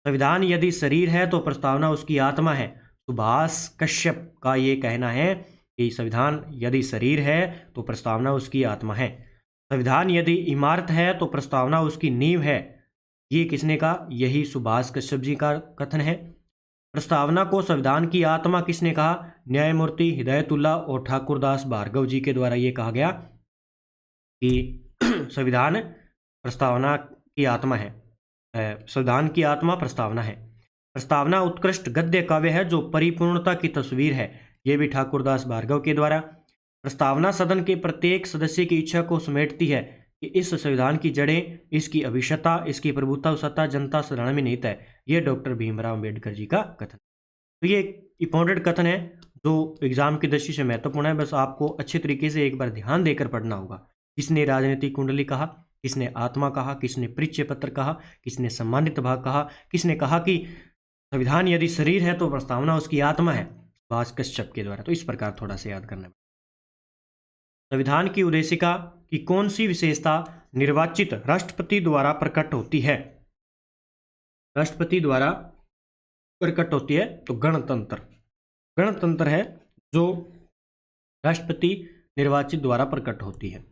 संविधान यदि शरीर है तो प्रस्तावना उसकी आत्मा है। सुभाष कश्यप का ये कहना है कि संविधान यदि शरीर है तो प्रस्तावना उसकी आत्मा है। संविधान यदि इमारत है तो प्रस्तावना उसकी नींव है। ये किसने कहा? यही सुभाष कश्यप जी का कथन है। प्रस्तावना को संविधान की आत्मा किसने कहा? न्यायमूर्ति हिदायतुल्लाह और ठाकुरदास भार्गव जी के द्वारा ये कहा गया कि संविधान प्रस्तावना की आत्मा है। संविधान की आत्मा प्रस्तावना है। प्रस्तावना उत्कृष्ट गद्य काव्य है जो परिपूर्णता की तस्वीर है, ये भी ठाकुरदास भार्गव के द्वारा। प्रस्तावना सदन के प्रत्येक सदस्य की इच्छा को समेटती है कि इस संविधान की जड़ें, इसकी अभिष्टता, इसकी प्रभुता सत्ता जनता साधारण में निहित है, ये डॉक्टर भीमराव अम्बेडकर जी का कथन। तो ये इंपॉर्टेंट कथन है जो एग्जाम की दृष्टि से महत्वपूर्ण है। बस आपको अच्छे तरीके से एक बार ध्यान देकर पढ़ना होगा। किसने राजनीतिक कुंडली कहा, किसने आत्मा कहा, किसने परिचय पत्र कहा, किसने सम्मानित भाग कहा, किसने कहा कि संविधान यदि शरीर है तो प्रस्तावना उसकी आत्मा है, सुभाष कश्यप के द्वारा। तो इस प्रकार थोड़ा सा याद करना है। संविधान की उद्देशिका की कौन सी विशेषता निर्वाचित राष्ट्रपति द्वारा प्रकट होती है? राष्ट्रपति द्वारा प्रकट होती है तो गणतंत्र, गणतंत्र है जो राष्ट्रपति निर्वाचित द्वारा प्रकट होती है।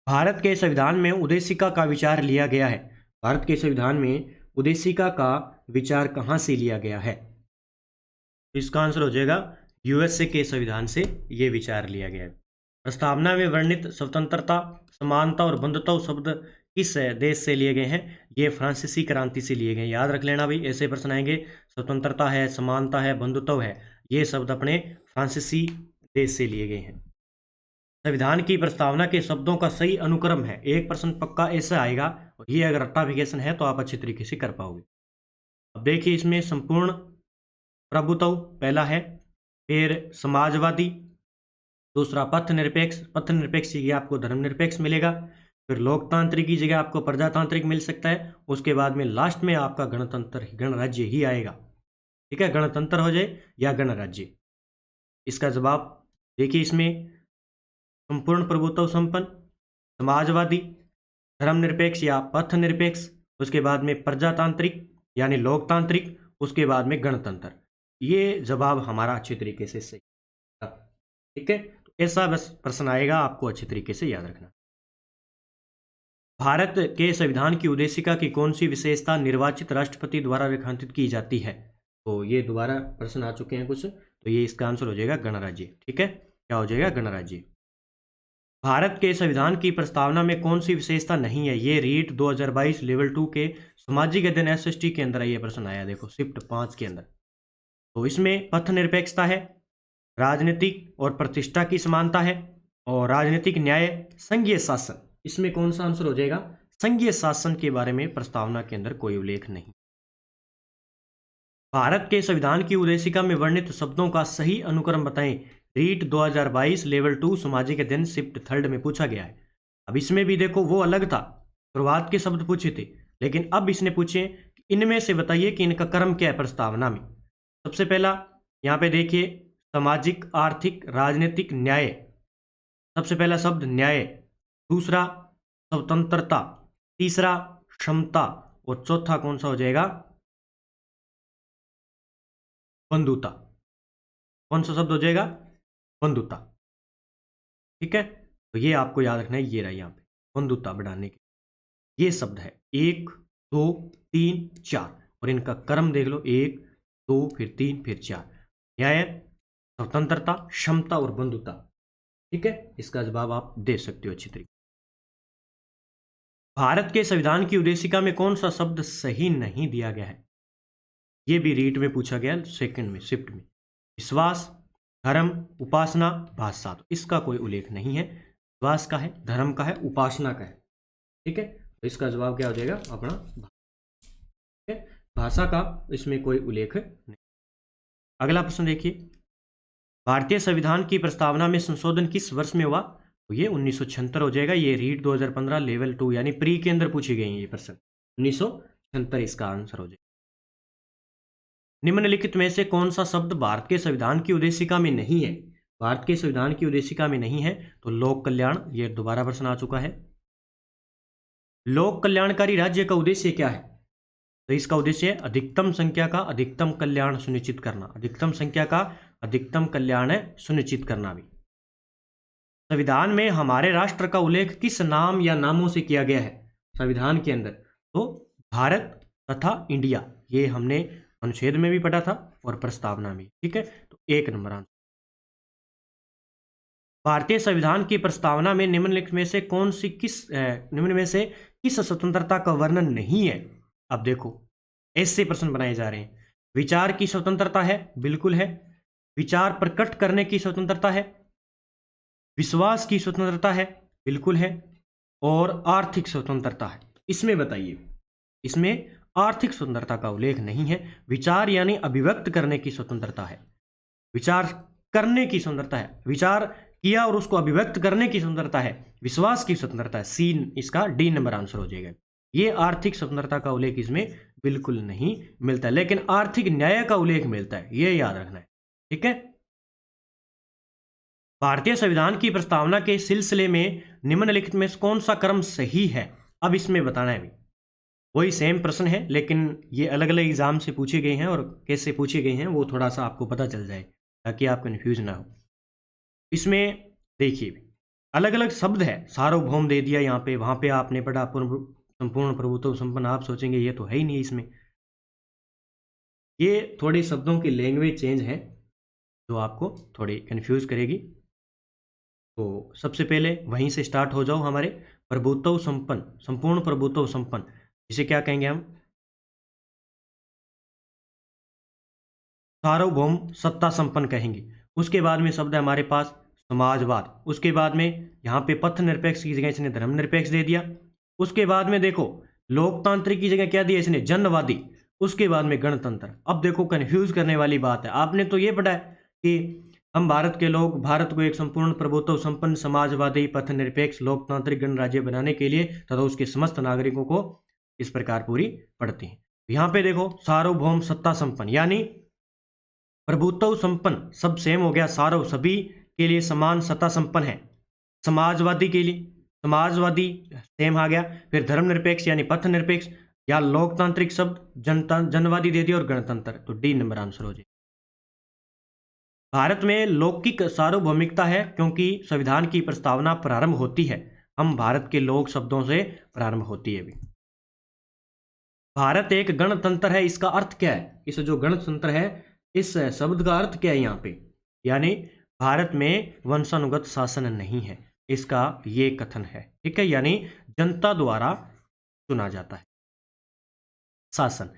भारत के संविधान में उद्देशिका का विचार लिया गया है। भारत के संविधान में उद्देशिका का विचार कहाँ से लिया गया है? तो इसका आंसर हो जाएगा यूएसए के संविधान से ये विचार लिया गया है। प्रस्तावना में वर्णित स्वतंत्रता, समानता और बंधुत्व शब्द किस देश से लिए गए हैं? ये फ्रांसीसी क्रांति से लिए गए। याद रख लेना भाई, ऐसे प्रश्न आएंगे। स्वतंत्रता है, समानता है, बंधुत्व है, ये शब्द अपने फ्रांसीसी देश से लिए गए हैं। संविधान की प्रस्तावना के शब्दों का सही अनुक्रम है। एक प्रश्न पक्का ऐसा आएगा और ये अगर रट्टाफिकेशन है तो आप अच्छे तरीके से कर पाओगे। अब देखिए, इसमें संपूर्ण प्रभुत्व पहला है, फिर समाजवादी, दूसरा पथ निरपेक्ष, पथ निरपेक्ष की जगह आपको धर्मनिरपेक्ष मिलेगा, फिर लोकतांत्रिक की जगह आपको प्रजातांत्रिक मिल सकता है, उसके बाद में लास्ट में आपका गणतंत्र गणराज्य ही आएगा। ठीक है, गणतंत्र हो जाए या गणराज्य। इसका जवाब देखिए, इसमें संपूर्ण प्रभुत्व संपन्न, समाजवादी, धर्मनिरपेक्ष या पथ निरपेक्ष, उसके बाद में प्रजातांत्रिक यानी लोकतांत्रिक, उसके बाद में गणतंत्र। ये जवाब हमारा अच्छे तरीके से सही। ठीक है, तो ऐसा बस प्रश्न आएगा, आपको अच्छे तरीके से याद रखना। भारत के संविधान की उद्देशिका की कौन सी विशेषता निर्वाचित राष्ट्रपति द्वारा रेखांकित की जाती है? तो ये दोबारा प्रश्न आ चुके हैं कुछ, तो ये इसका आंसर हो जाएगा गणराज्य। ठीक है, क्या हो जाएगा? गणराज्य। भारत के संविधान की प्रस्तावना में कौन सी विशेषता नहीं है? ये रीट 2022 लेवल 2 के सामाजिक अध्ययन एसएसटी के अंदर ये प्रश्न आया, देखो शिफ्ट 5 के अंदर। तो इसमें पथ निरपेक्षता है, राजनीतिक और प्रतिष्ठा की समानता है, और राजनीतिक न्याय, संघीय शासन। इसमें कौन सा आंसर हो जाएगा? संघीय शासन के बारे में प्रस्तावना के अंदर कोई उल्लेख नहीं। भारत के संविधान की उद्देशिका में वर्णित शब्दों का सही अनुक्रम बताएं। रीट 2022 लेवल 2 सामाजिक अध्ययन शिफ्ट 3 में पूछा गया है। अब इसमें भी देखो, वो अलग था, शुरुआत के शब्द पूछे थे, लेकिन अब इसने पूछे इनमें से बताइए कि इनका क्रम क्या है प्रस्तावना में। सबसे पहला यहाँ पे देखिए, सामाजिक, आर्थिक, राजनीतिक, न्याय। सबसे पहला शब्द न्याय, दूसरा स्वतंत्रता, तीसरा क्षमता, और चौथा कौन सा हो जाएगा? बंधुता। कौन सा शब्द हो जाएगा? बंधुता। ठीक है, तो ये आपको याद रखना है, ये रहा यहाँ पे बंधुता बढ़ाने के ये शब्द है 1 2 3 4, और इनका क्रम देख लो, 1 2 फिर 3 फिर 4। न्याय, स्वतंत्रता, क्षमता और बंधुता। ठीक है, इसका जवाब आप दे सकते हो अच्छी तरीके। भारत के संविधान की उद्देशिका में कौन सा शब्द सही नहीं दिया गया है? ये भी रीट में पूछा गया, सेकंड में शिफ्ट में। विश्वास, धर्म, उपासना, भाषा। तो इसका कोई उल्लेख नहीं है। विश्वास का है, धर्म का है, उपासना का है। ठीक है, तो इसका जवाब क्या हो जाएगा? अपना ठीक है, भाषा का इसमें कोई उल्लेख नहीं। अगला प्रश्न देखिए, भारतीय संविधान की प्रस्तावना में संशोधन किस वर्ष में हुआ? तो ये 1976 हो जाएगा। ये रीट 2015 लेवल 2 यानी प्री के अंदर पूछे गए हैं ये प्रश्न। 1976 इसका आंसर हो जाएगा। निम्नलिखित में से कौन सा शब्द भारत के संविधान की उद्देशिका में नहीं है? भारत के संविधान की उद्देशिका में नहीं है तो लोक कल्याण, ये दोबारा प्रश्न आ चुका है। लोक कल्याणकारी राज्य का उद्देश्य क्या है? तो इसका उद्देश्य है अधिकतम संख्या का अधिकतम कल्याण सुनिश्चित करना। अधिकतम संख्या का अधिकतम कल्याण सुनिश्चित करना भी। संविधान में हमारे राष्ट्र का उल्लेख किस नाम या नामों से किया गया है संविधान के अंदर? तो भारत तथा इंडिया, ये हमने अनुच्छेद में भी पढ़ा था और प्रस्तावना में। ठीक है, तो 1 नंबर आंसर। भारतीय संविधान की प्रस्तावना में निम्नलिखित में से निम्न में से किस स्वतंत्रता का वर्णन नहीं है? अब देखो ऐसे प्रश्न बनाए जा रहे हैं। विचार की स्वतंत्रता है, बिल्कुल है। विचार प्रकट करने की स्वतंत्रता है, विश्वास की स्वतंत्रता है, बिल्कुल है, और आर्थिक स्वतंत्रता है। इसमें बताइए, इसमें आर्थिक स्वतंत्रता का उल्लेख नहीं है। विचार यानी अभिव्यक्त करने की स्वतंत्रता है, विचार करने की स्वतंत्रता है, विचार किया और उसको अभिव्यक्त करने की स्वतंत्रता है, विश्वास की स्वतंत्रता है। सी, इसका डी नंबर आंसर हो जाएगा। ये आर्थिक स्वतंत्रता का उल्लेख इसमें बिल्कुल नहीं मिलता है, लेकिन आर्थिक न्याय का उल्लेख मिलता है, ये याद रखना है। ठीक है, भारतीय संविधान की प्रस्तावना के सिलसिले में निम्नलिखित में कौन सा क्रम सही है? अब इसमें बताना है। वही सेम प्रश्न है, लेकिन ये अलग अलग एग्जाम से पूछे गए हैं और कैसे पूछे गए हैं वो थोड़ा सा आपको पता चल जाए ताकि आप कन्फ्यूज ना हो। इसमें देखिए अलग अलग शब्द है, सार्वभौम दे दिया यहाँ पे, वहाँ पे आपने पढ़ा संपूर्ण प्रभुत्व संपन्न। आप सोचेंगे ये तो है ही नहीं इसमें। ये थोड़े शब्दों की लैंग्वेज चेंज है जो आपको थोड़ी कन्फ्यूज करेगी। तो सबसे पहले वहीं से स्टार्ट हो जाओ। हमारे प्रभुत्व संपन्न, संपूर्ण प्रभुत्व संपन्न, इसे क्या कहेंगे हम? सार्वभौम सत्ता संपन्न कहेंगे। उसके बाद में शब्द है हमारे पास समाजवाद। उसके बाद में यहाँ पे पथ निरपेक्ष की जगह इसने धर्मनिरपेक्ष दे दिया। उसके बाद में देखो लोकतांत्रिक की जगह क्या दिया इसने? जनवादी। उसके बाद में गणतंत्र। अब देखो कन्फ्यूज करने वाली बात है, आपने तो ये पढ़ा है कि हम भारत के लोग भारत को एक संपूर्ण प्रभुत्व संपन्न समाजवादी पथ निरपेक्ष लोकतांत्रिक गणराज्य बनाने के लिए तथा उसके समस्त नागरिकों को इस प्रकार पूरी पड़ती है। यहाँ पे देखो सार्वभौम सत्ता संपन्न, यानी प्रभुत्व संपन्न सब सेम हो गया, सार्व सभी के लिए समान सत्ता संपन्न है। समाजवादी के लिए समाजवादी सेम आ गया। फिर धर्मनिरपेक्ष यानी पथ निरपेक्ष या लोकतांत्रिक शब्द जनवादी दे दिया और गणतंत्र, तो डी नंबर आंसर हो जाए। भारत में लौकिक सार्वभौमिकता है क्योंकि संविधान की प्रस्तावना प्रारंभ होती है, हम भारत के लोक शब्दों से प्रारंभ होती है भी। भारत एक गणतंत्र है, इसका अर्थ क्या है? इस जो गणतंत्र है इस शब्द का अर्थ क्या है यहाँ पे? यानी भारत में वंशानुगत शासन नहीं है, इसका ये कथन है। ठीक है, यानी जनता द्वारा चुना जाता है शासन।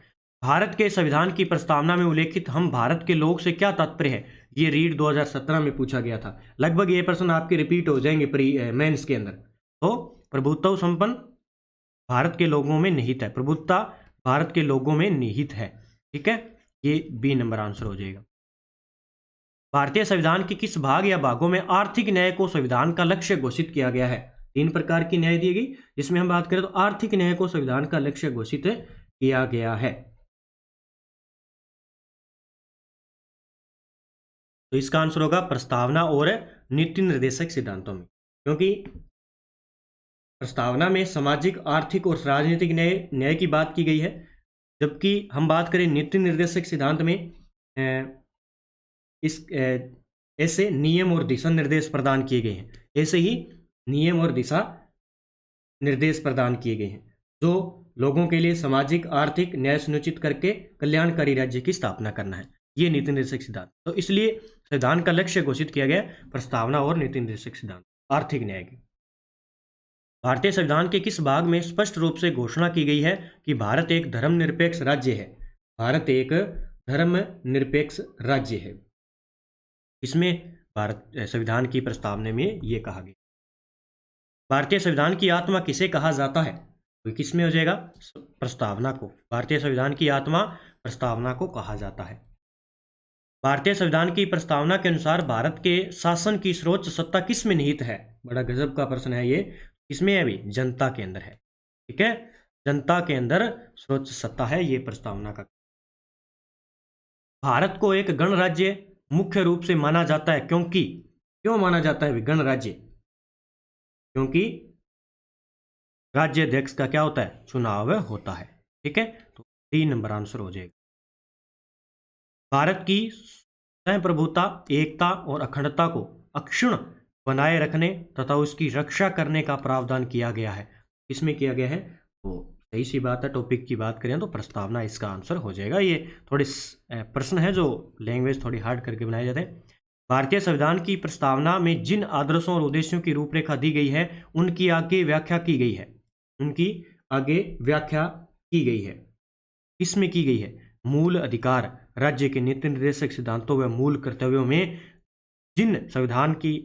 भारत के संविधान की प्रस्तावना में उल्लेखित हम भारत के लोग से क्या तात्पर्य है? ये रीट 2017 में पूछा गया था। लगभग ये प्रश्न आपके रिपीट हो जाएंगे मेंस के अंदर। तो प्रभुत्व संपन्न भारत के लोगों में निहित है, प्रभुत्वता भारत के लोगों में निहित है। ठीक है, ये बी नंबर आंसर हो जाएगा। भारतीय संविधान के किस भाग या भागों में आर्थिक न्याय को संविधान का लक्ष्य घोषित किया गया है? 3 प्रकार की न्याय दी गई, जिसमें हम बात करें तो आर्थिक न्याय को संविधान का लक्ष्य घोषित किया गया है। तो इसका आंसर होगा प्रस्तावना और नीति निर्देशक सिद्धांतों में, क्योंकि प्रस्तावना में सामाजिक, आर्थिक और राजनीतिक न्याय की बात की गई है, जबकि हम बात करें नीति निर्देशक सिद्धांत में ऐसे नियम और दिशा निर्देश प्रदान किए गए हैं। ऐसे ही नियम और दिशा निर्देश प्रदान किए गए हैं जो लोगों के लिए सामाजिक आर्थिक न्याय सुनिश्चित करके कल्याणकारी राज्य की स्थापना करना है, ये नीति निर्देशक सिद्धांत। तो इसलिए संविधान का लक्ष्य घोषित किया गया प्रस्तावना और नीति निर्देशक सिद्धांत आर्थिक न्याय की। भारतीय संविधान के किस भाग में स्पष्ट रूप से घोषणा की गई है कि भारत एक धर्मनिरपेक्ष राज्य है? भारत एक धर्मनिरपेक्ष राज्य है, इसमें भारत संविधान की प्रस्तावना में ये कहा गया। भारतीय संविधान की आत्मा किसे कहा जाता है? तो किसमें हो जाएगा? प्रस्तावना को। भारतीय संविधान की आत्मा प्रस्तावना को कहा जाता है। भारतीय संविधान की प्रस्तावना के अनुसार भारत के शासन की सर्वोच्च सत्ता किस में निहित है? बड़ा गजब का प्रश्न है ये। इसमें है भी जनता के अंदर है, ठीक है, जनता के अंदर सर्वोच्च सत्ता है, ये प्रस्तावना का। भारत को एक गणराज्य मुख्य रूप से माना जाता है क्योंकि, क्यों माना जाता है गणराज्य? क्योंकि राज्याध्यक्ष का क्या होता है, चुनाव होता है, ठीक है। तो 3 नंबर आंसर हो जाएगा। भारत की संप्रभुता, एकता और अखंडता को अक्षुण्ण बनाए रखने तथा उसकी रक्षा करने का प्रावधान किया गया है। इसमें किया गया है, तो सही सी बात है। टॉपिक की बात करें तो प्रस्तावना इसका आंसर हो जाएगा। ये थोड़े प्रश्न है जो लैंग्वेज थोड़ी हार्ड करके बनाए जाते हैं। भारतीय संविधान की प्रस्तावना में जिन आदर्शों और उद्देश्यों की रूपरेखा दी गई है उनकी आगे व्याख्या की गई है, उनकी आगे व्याख्या की गई है। इसमें की गई है मूल अधिकार, राज्य के नीति निर्देशक सिद्धांतों व मूल कर्तव्यों में जिन संविधान की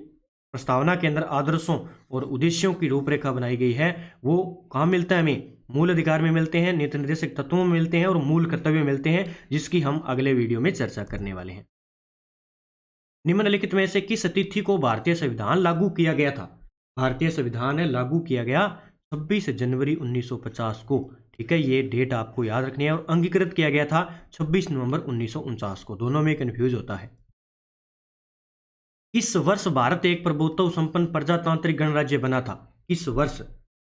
प्रस्तावना के अंदर आदर्शों और उद्देश्यों की रूपरेखा बनाई गई है वो कहाँ मिलता है हमें, मूल अधिकार में मिलते हैं, नीति निर्देशक तत्वों में मिलते हैं और मूल कर्तव्य में मिलते हैं, जिसकी हम अगले वीडियो में चर्चा करने वाले हैं। निम्नलिखित में से किस तिथि को भारतीय संविधान लागू किया गया था? भारतीय संविधान लागू किया गया 26 जनवरी 1950 को, ठीक है, ये डेट आपको याद रखनी है। और अंगीकृत किया गया था 26 नवंबर 1949 को, दोनों में कंफ्यूज होता है। किस वर्ष भारत एक प्रभुत्व संपन्न प्रजातांत्रिक गणराज्य बना था? किस वर्ष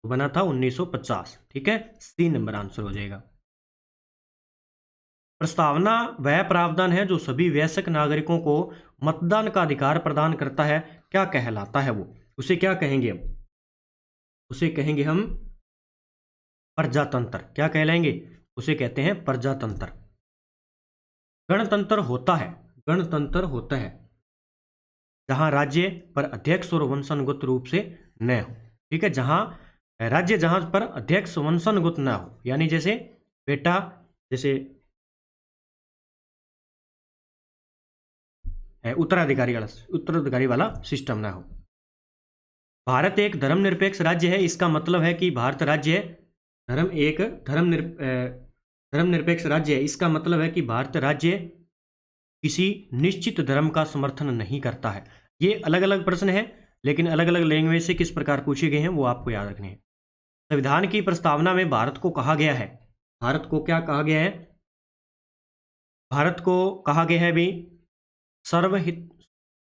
बना था? 1950, ठीक है, 3 नंबर आंसर हो जाएगा। प्रस्तावना वह प्रावधान है जो सभी वयस्क नागरिकों को मतदान का अधिकार प्रदान करता है, क्या कहलाता है वो? उसे क्या कहेंगे हम? उसे कहेंगे हम प्रजातंत्र। क्या कहलाएंगे? उसे कहते हैं प्रजातंत्र। गणतंत्र होता है, गणतंत्र होता है जहां राज्य पर अध्यक्ष और वंशानुगत रूप से न हो, ठीक है, जहां राज्य जहां पर अध्यक्ष वंशानुगत न हो, यानी जैसे बेटा, जैसे उत्तराधिकारी वाला सिस्टम ना हो। भारत एक धर्मनिरपेक्ष राज्य है, इसका मतलब है कि भारत राज्य धर्मनिरपेक्ष राज्य है। इसका मतलब है कि भारत राज्य किसी निश्चित धर्म का समर्थन नहीं करता है। ये अलग अलग प्रश्न है, लेकिन अलग अलग लैंग्वेज से किस प्रकार पूछे गए हैं वो आपको याद रखने हैं। संविधान की प्रस्तावना में भारत को कहा गया है, भारत को क्या कहा गया है? भारत को कहा गया है भी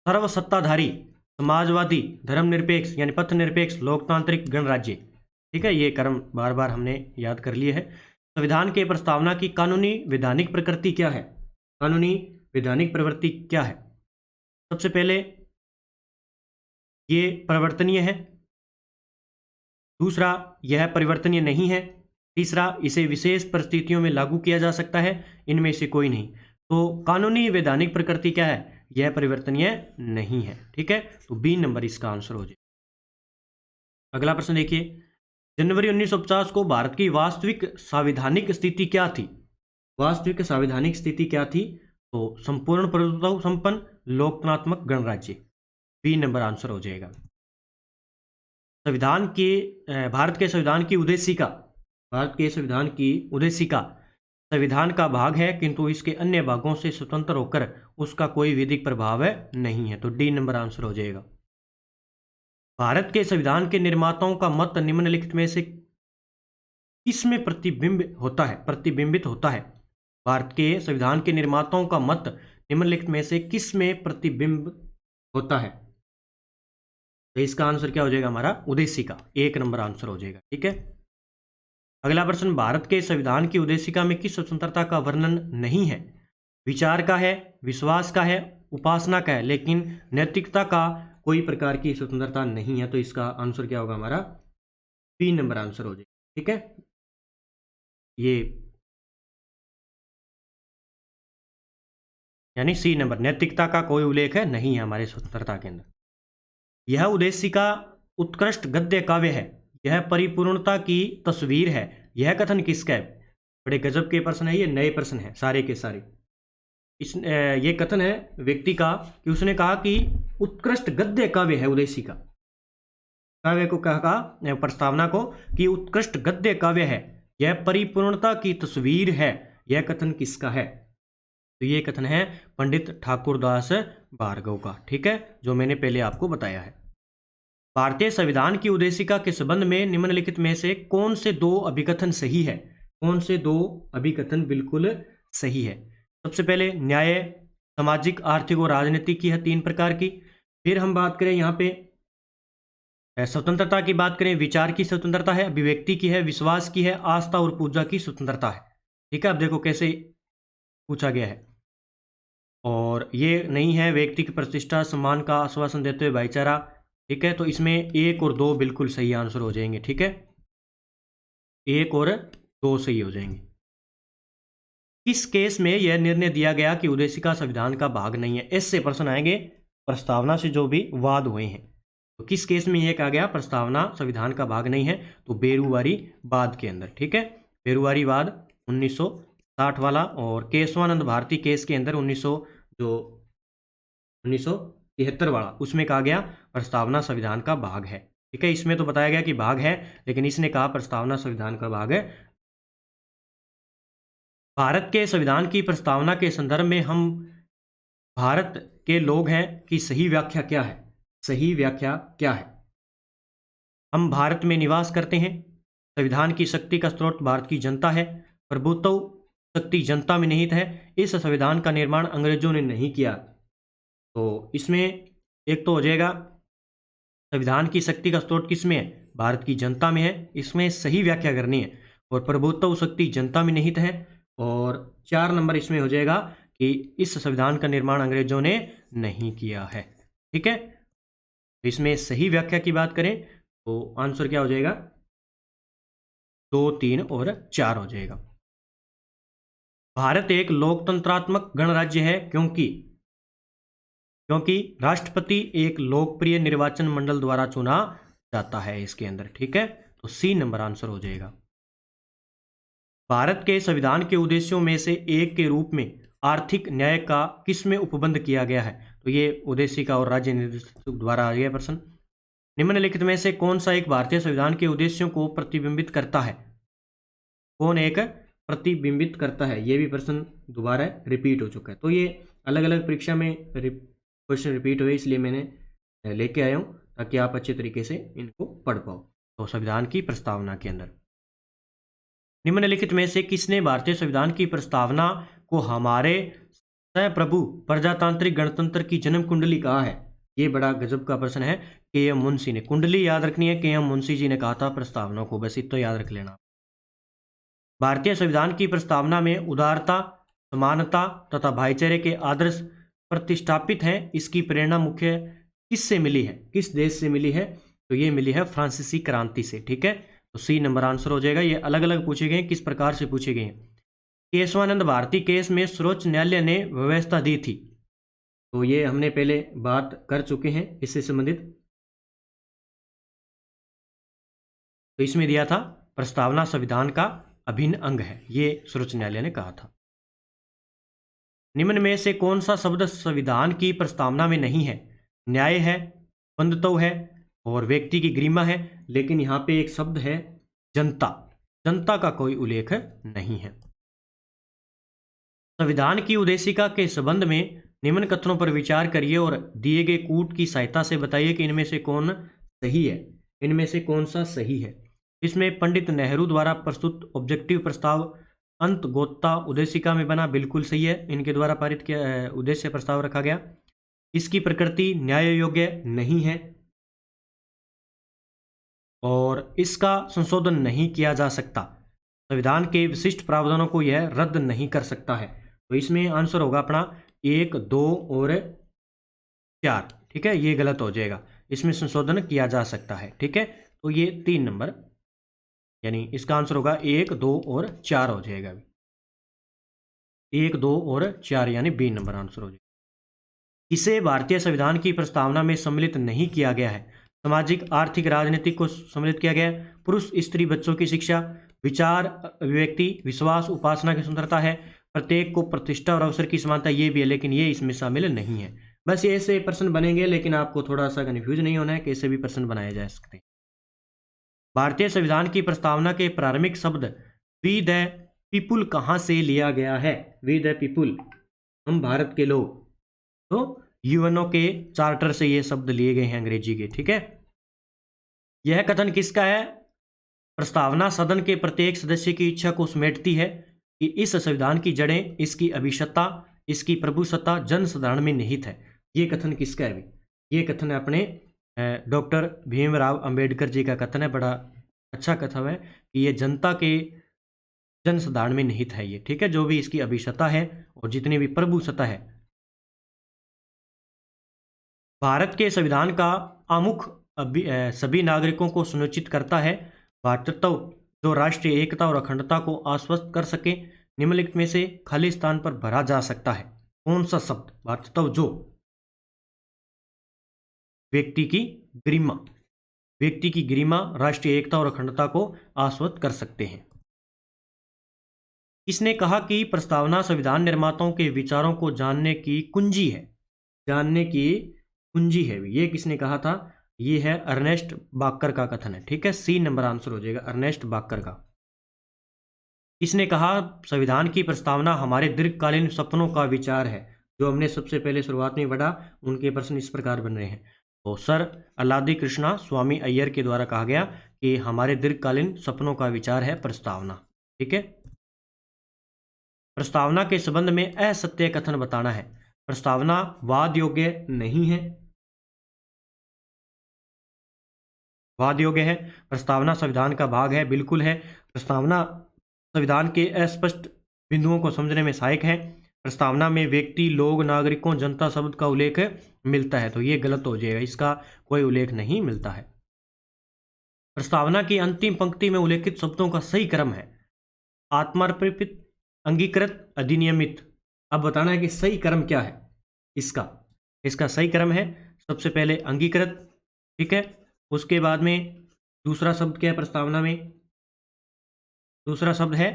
सर्वसत्ताधारी, समाजवादी, धर्मनिरपेक्ष यानी पथ निरपेक्ष, लोकतांत्रिक गणराज्य, ठीक है। ये क्रम बार बार हमने याद कर लिए है। संविधान के प्रस्तावना की कानूनी वैधानिक प्रकृति क्या है? कानूनी वैधानिक प्रवृत्ति क्या है? सबसे पहले ये परिवर्तनीय है, दूसरा यह परिवर्तनीय नहीं है, तीसरा इसे विशेष परिस्थितियों में लागू किया जा सकता है, इनमें से कोई नहीं। तो कानूनी वैधानिक प्रकृति क्या है? यह परिवर्तनीय नहीं है, ठीक है। तो बी नंबर इसका आंसर हो जाए। अगला प्रश्न देखिए, जनवरी 1950 को भारत की वास्तविक संवैधानिक स्थिति क्या थी? वास्तविक संवैधानिक स्थिति क्या थी? तो संपूर्ण प्रभुत्व संपन्न लोकतांत्रिक गणराज्य, बी नंबर आंसर हो जाएगा। संविधान के भारत के संविधान की उद्देशिका, भारत के संविधान की उद्देशिका संविधान का भाग है किंतु इसके अन्य भागों से स्वतंत्र होकर उसका कोई विधिक प्रभाव नहीं है, तो डी नंबर आंसर हो जाएगा। भारत के संविधान के निर्माताओं का मत निम्नलिखित में से किसमें प्रतिबिंबित होता है? भारत के संविधान के निर्माताओं का मत निम्नलिखित में से किसमें प्रतिबिंब होता है? तो इसका आंसर क्या हो जाएगा हमारा? उद्देशिका, 1 नंबर आंसर हो जाएगा, ठीक है। अगला प्रश्न, भारत के संविधान की उद्देशिका में किस स्वतंत्रता का वर्णन नहीं है? विचार का है, विश्वास का है, उपासना का है, लेकिन नैतिकता का कोई प्रकार की स्वतंत्रता नहीं है। तो इसका आंसर क्या होगा हमारा? बी नंबर आंसर हो जाएगा, ठीक है। ये यानी सी नंबर, नैतिकता का कोई उल्लेख है नहीं है हमारे स्वतंत्रता के अंदर। यह उद्देशिका उत्कृष्ट गद्य काव्य है, यह परिपूर्णता की तस्वीर है, यह कथन किसका है? बड़े गजब के प्रश्न है, ये नए प्रश्न है सारे के सारे। ये कथन है व्यक्ति का कि उसने कहा कि उत्कृष्ट गद्य काव्य है उद्देशिका, काव्य को कहा, प्रस्तावना को, कि उत्कृष्ट गद्य काव्य है, यह परिपूर्णता की तस्वीर है, यह कथन किसका है? तो ये कथन है पंडित ठाकुरदास भार्गव का, ठीक है, जो मैंने पहले आपको बताया है। भारतीय संविधान की उद्देशिका के संबंध में निम्नलिखित में से कौन से दो अभिकथन सही है? कौन से दो अभिकथन बिल्कुल सही है? सबसे पहले न्याय, सामाजिक, आर्थिक और राजनीतिक की है 3 प्रकार की। फिर हम बात करें यहाँ पे स्वतंत्रता की बात करें, विचार की स्वतंत्रता है, अभिव्यक्ति की है, विश्वास की है, आस्था और पूजा की स्वतंत्रता है। ठीक है, अब देखो कैसे पूछा गया है। और ये नहीं है व्यक्ति की प्रतिष्ठा, सम्मान का आश्वासन देते हुए भाईचारा। ठीक है, तो इसमें 1 और 2 बिल्कुल सही आंसर हो जाएंगे। ठीक है, 1 और 2 सही हो जाएंगे। किस केस में यह निर्णय दिया गया कि उद्देशिका संविधान का भाग नहीं है? ऐसे प्रश्न आएंगे प्रस्तावना से जो भी वाद हुए हैं। तो किस केस में यह कहा गया प्रस्तावना संविधान का भाग नहीं है? तो बेरुवारी वाद के अंदर। ठीक है, बेरुवारी वाद 1960 वाला, और केशवानंद भारती केस के अंदर 1973 वाला, उसमें कहा गया प्रस्तावना संविधान का भाग है। ठीक है, इसमें तो बताया गया कि भाग है, लेकिन इसने कहा प्रस्तावना संविधान का भाग है। भारत के संविधान की प्रस्तावना के संदर्भ में हम भारत के लोग हैं की सही व्याख्या क्या है? सही व्याख्या क्या है? हम भारत में निवास करते हैं। संविधान की शक्ति का स्रोत भारत की जनता है। प्रभुत्व शक्ति जनता में निहित है। इस संविधान का निर्माण अंग्रेजों ने नहीं किया। तो इसमें एक तो हो जाएगा संविधान की शक्ति का स्रोत किस में है? भारत की जनता में है। इसमें सही व्याख्या करनी है। और प्रभुत्व शक्ति जनता में निहित है। और 4 नंबर इसमें हो जाएगा कि इस संविधान का निर्माण अंग्रेजों ने नहीं किया है। ठीक है, इसमें सही व्याख्या की बात करें तो आंसर क्या हो जाएगा? 2, 3 और 4 हो जाएगा। भारत एक लोकतंत्रात्मक गणराज्य है क्योंकि राष्ट्रपति एक लोकप्रिय निर्वाचन मंडल द्वारा चुना जाता है इसके अंदर। ठीक है, तो सी नंबर आंसर हो जाएगा। भारत के संविधान के उद्देश्यों में से एक के रूप में आर्थिक न्याय का किसमें उपबंध किया गया है? तो ये उद्देशिका और राज्य निर्देशक द्वारा आ गया प्रश्न। निम्नलिखित में से कौन सा एक भारतीय संविधान के उद्देश्यों को प्रतिबिंबित करता है? कौन एक प्रतिबिंबित करता है? ये भी प्रश्न दोबारा रिपीट हो चुका है। तो ये अलग अलग परीक्षा में क्वेश्चन रिपीट हुए, इसलिए मैंने लेके आया हूँ ताकि आप अच्छे तरीके से इनको पढ़ पाओ। तो संविधान की प्रस्तावना के अंदर निम्नलिखित में से किसने भारतीय संविधान की प्रस्तावना को हमारे प्रभु प्रजातांत्रिक गणतंत्र की जन्म कुंडली कहा है? ये बड़ा गजब का प्रश्न है। के.एम. मुंशी ने। कुंडली याद रखनी है, के.एम. मुंशी जी ने कहा था प्रस्तावना को, बस इतना याद रख लेना। भारतीय संविधान की प्रस्तावना में उदारता, समानता तथा भाईचारे के आदर्श प्रतिष्ठापित हैं। इसकी प्रेरणा मुख्य किससे मिली है? किस देश से मिली है? तो ये मिली है फ्रांसीसी क्रांति से। ठीक है, तो सी नंबर आंसर हो जाएगा। ये अलग अलग पूछे गए, किस प्रकार से पूछे गए हैं। केशवानंद भारती केस में सर्वोच्च न्यायालय ने व्यवस्था दी थी। तो ये हमने पहले बात कर चुके हैं इससे संबंधित। तो इसमें दिया था प्रस्तावना संविधान का अभिन्न अंग है, ये सर्वोच्च न्यायालय ने कहा था। निम्न में से कौन सा शब्द संविधान की प्रस्तावना में नहीं है? न्याय है, बंधुत्व है और व्यक्ति की गरिमा है। लेकिन यहाँ पे एक शब्द है जनता। जनता का कोई उल्लेख नहीं है। संविधान की उद्देशिका के संबंध में निम्न कथनों पर विचार करिए और दिए गए कूट की सहायता से बताइए कि इनमें से कौन सही है। इनमें से कौन सा सही है? इसमें पंडित नेहरू द्वारा प्रस्तुत ऑब्जेक्टिव प्रस्ताव अंत गोता उद्देशिका में बना, बिल्कुल सही है। इनके द्वारा पारित किया उद्देश्य प्रस्ताव रखा गया। इसकी प्रकृति न्याय योग्य नहीं है और इसका संशोधन नहीं किया जा सकता। संविधान के विशिष्ट प्रावधानों को यह रद्द नहीं कर सकता है। तो इसमें आंसर होगा अपना 1, 2 और 4। ठीक है, ये गलत हो जाएगा। इसमें संशोधन किया जा सकता है। ठीक है, तो ये 3 नंबर, यानी इसका आंसर होगा 1, 2 और 4 हो जाएगा। 1, 2 और 4 यानी बी नंबर आंसर हो जाएगा। इसे भारतीय संविधान की प्रस्तावना में सम्मिलित नहीं किया गया है? सामाजिक, आर्थिक, राजनीतिक को सम्मिलित किया गया है। पुरुष, स्त्री, बच्चों की शिक्षा, विचार, अभिव्यक्ति, विश्वास, उपासना की स्वतंत्रता है। प्रत्येक को प्रतिष्ठा और अवसर की समानता, ये भी है, लेकिन ये इसमें शामिल नहीं है। बस ये ऐसे प्रश्न बनेंगे, लेकिन आपको थोड़ा सा कन्फ्यूज नहीं होना है, कैसे भी प्रश्न बनाए जा सकते हैं। भारतीय संविधान की प्रस्तावना के प्रारंभिक शब्द वी द पीपुल कहाँ से लिया गया है? वी द पीपुल, हम भारत के लोग। तो यूएनओ के चार्टर से ये शब्द लिए गए हैं अंग्रेजी के। ठीक है, यह कथन किसका है? प्रस्तावना सदन के प्रत्येक सदस्य की इच्छा को समेटती है कि इस संविधान की जड़ें, इसकी अभिषता, इसकी प्रभुसत्ता जन साधारण में निहित है। ये कथन किसका है? ये कथन है अपने डॉक्टर भीमराव अंबेडकर जी का कथन है। बड़ा अच्छा कथन है कि ये जनता के जन साधारण में निहित है ये, ठीक है। जो भी इसकी अभिषता है और जितनी भी प्रभुसत्ता है। भारत के संविधान का आमुख सभी नागरिकों को सुनिश्चित करता है। भातृत्व जो राष्ट्रीय एकता और अखंडता को आश्वस्त कर सके, निम्नलिखित में से खाली स्थान पर भरा जा सकता है। कौन सा शब्द? भातृत्व जो व्यक्ति की गरिमा, व्यक्ति की गरिमा, राष्ट्रीय एकता और अखंडता को आश्वस्त कर सकते हैं। इसने कहा कि प्रस्तावना संविधान निर्माताओं के विचारों को जानने की कुंजी है। जानने की कुंजी है। ये किसने कहा था? ये है अर्नेस्ट बाकर का कथन है, ठीक है। सी नंबर आंसर हो जाएगा, अर्नेस्ट बाकर का। इसने कहा संविधान की प्रस्तावना हमारे दीर्घकालीन सपनों का विचार है। जो हमने सबसे पहले शुरुआत में पढ़ा, उनके प्रश्न इस प्रकार बन रहे हैं। तो सर अल्लादी कृष्णा स्वामी अय्यर के द्वारा कहा गया कि हमारे दीर्घकालीन सपनों का विचार है प्रस्तावना, ठीक है। प्रस्तावना के संबंध में असत्य कथन बताना है। प्रस्तावना वाद योग्य नहीं है, वाद योग्य है। प्रस्तावना संविधान का भाग है, बिल्कुल है। प्रस्तावना संविधान के अस्पष्ट बिंदुओं को समझने में सहायक है। प्रस्तावना में व्यक्ति, लोग, नागरिकों, जनता शब्द का उल्लेख मिलता है, तो ये गलत हो जाएगा, इसका कोई उल्लेख नहीं मिलता है। प्रस्तावना की अंतिम पंक्ति में उल्लेखित शब्दों का सही क्रम है आत्मार्पित, अंगीकृत, अधिनियमित। अब बताना है कि सही क्रम क्या है इसका। इसका सही क्रम है सबसे पहले अंगीकृत, ठीक है। उसके बाद में दूसरा शब्द क्या है प्रस्तावना में? दूसरा शब्द है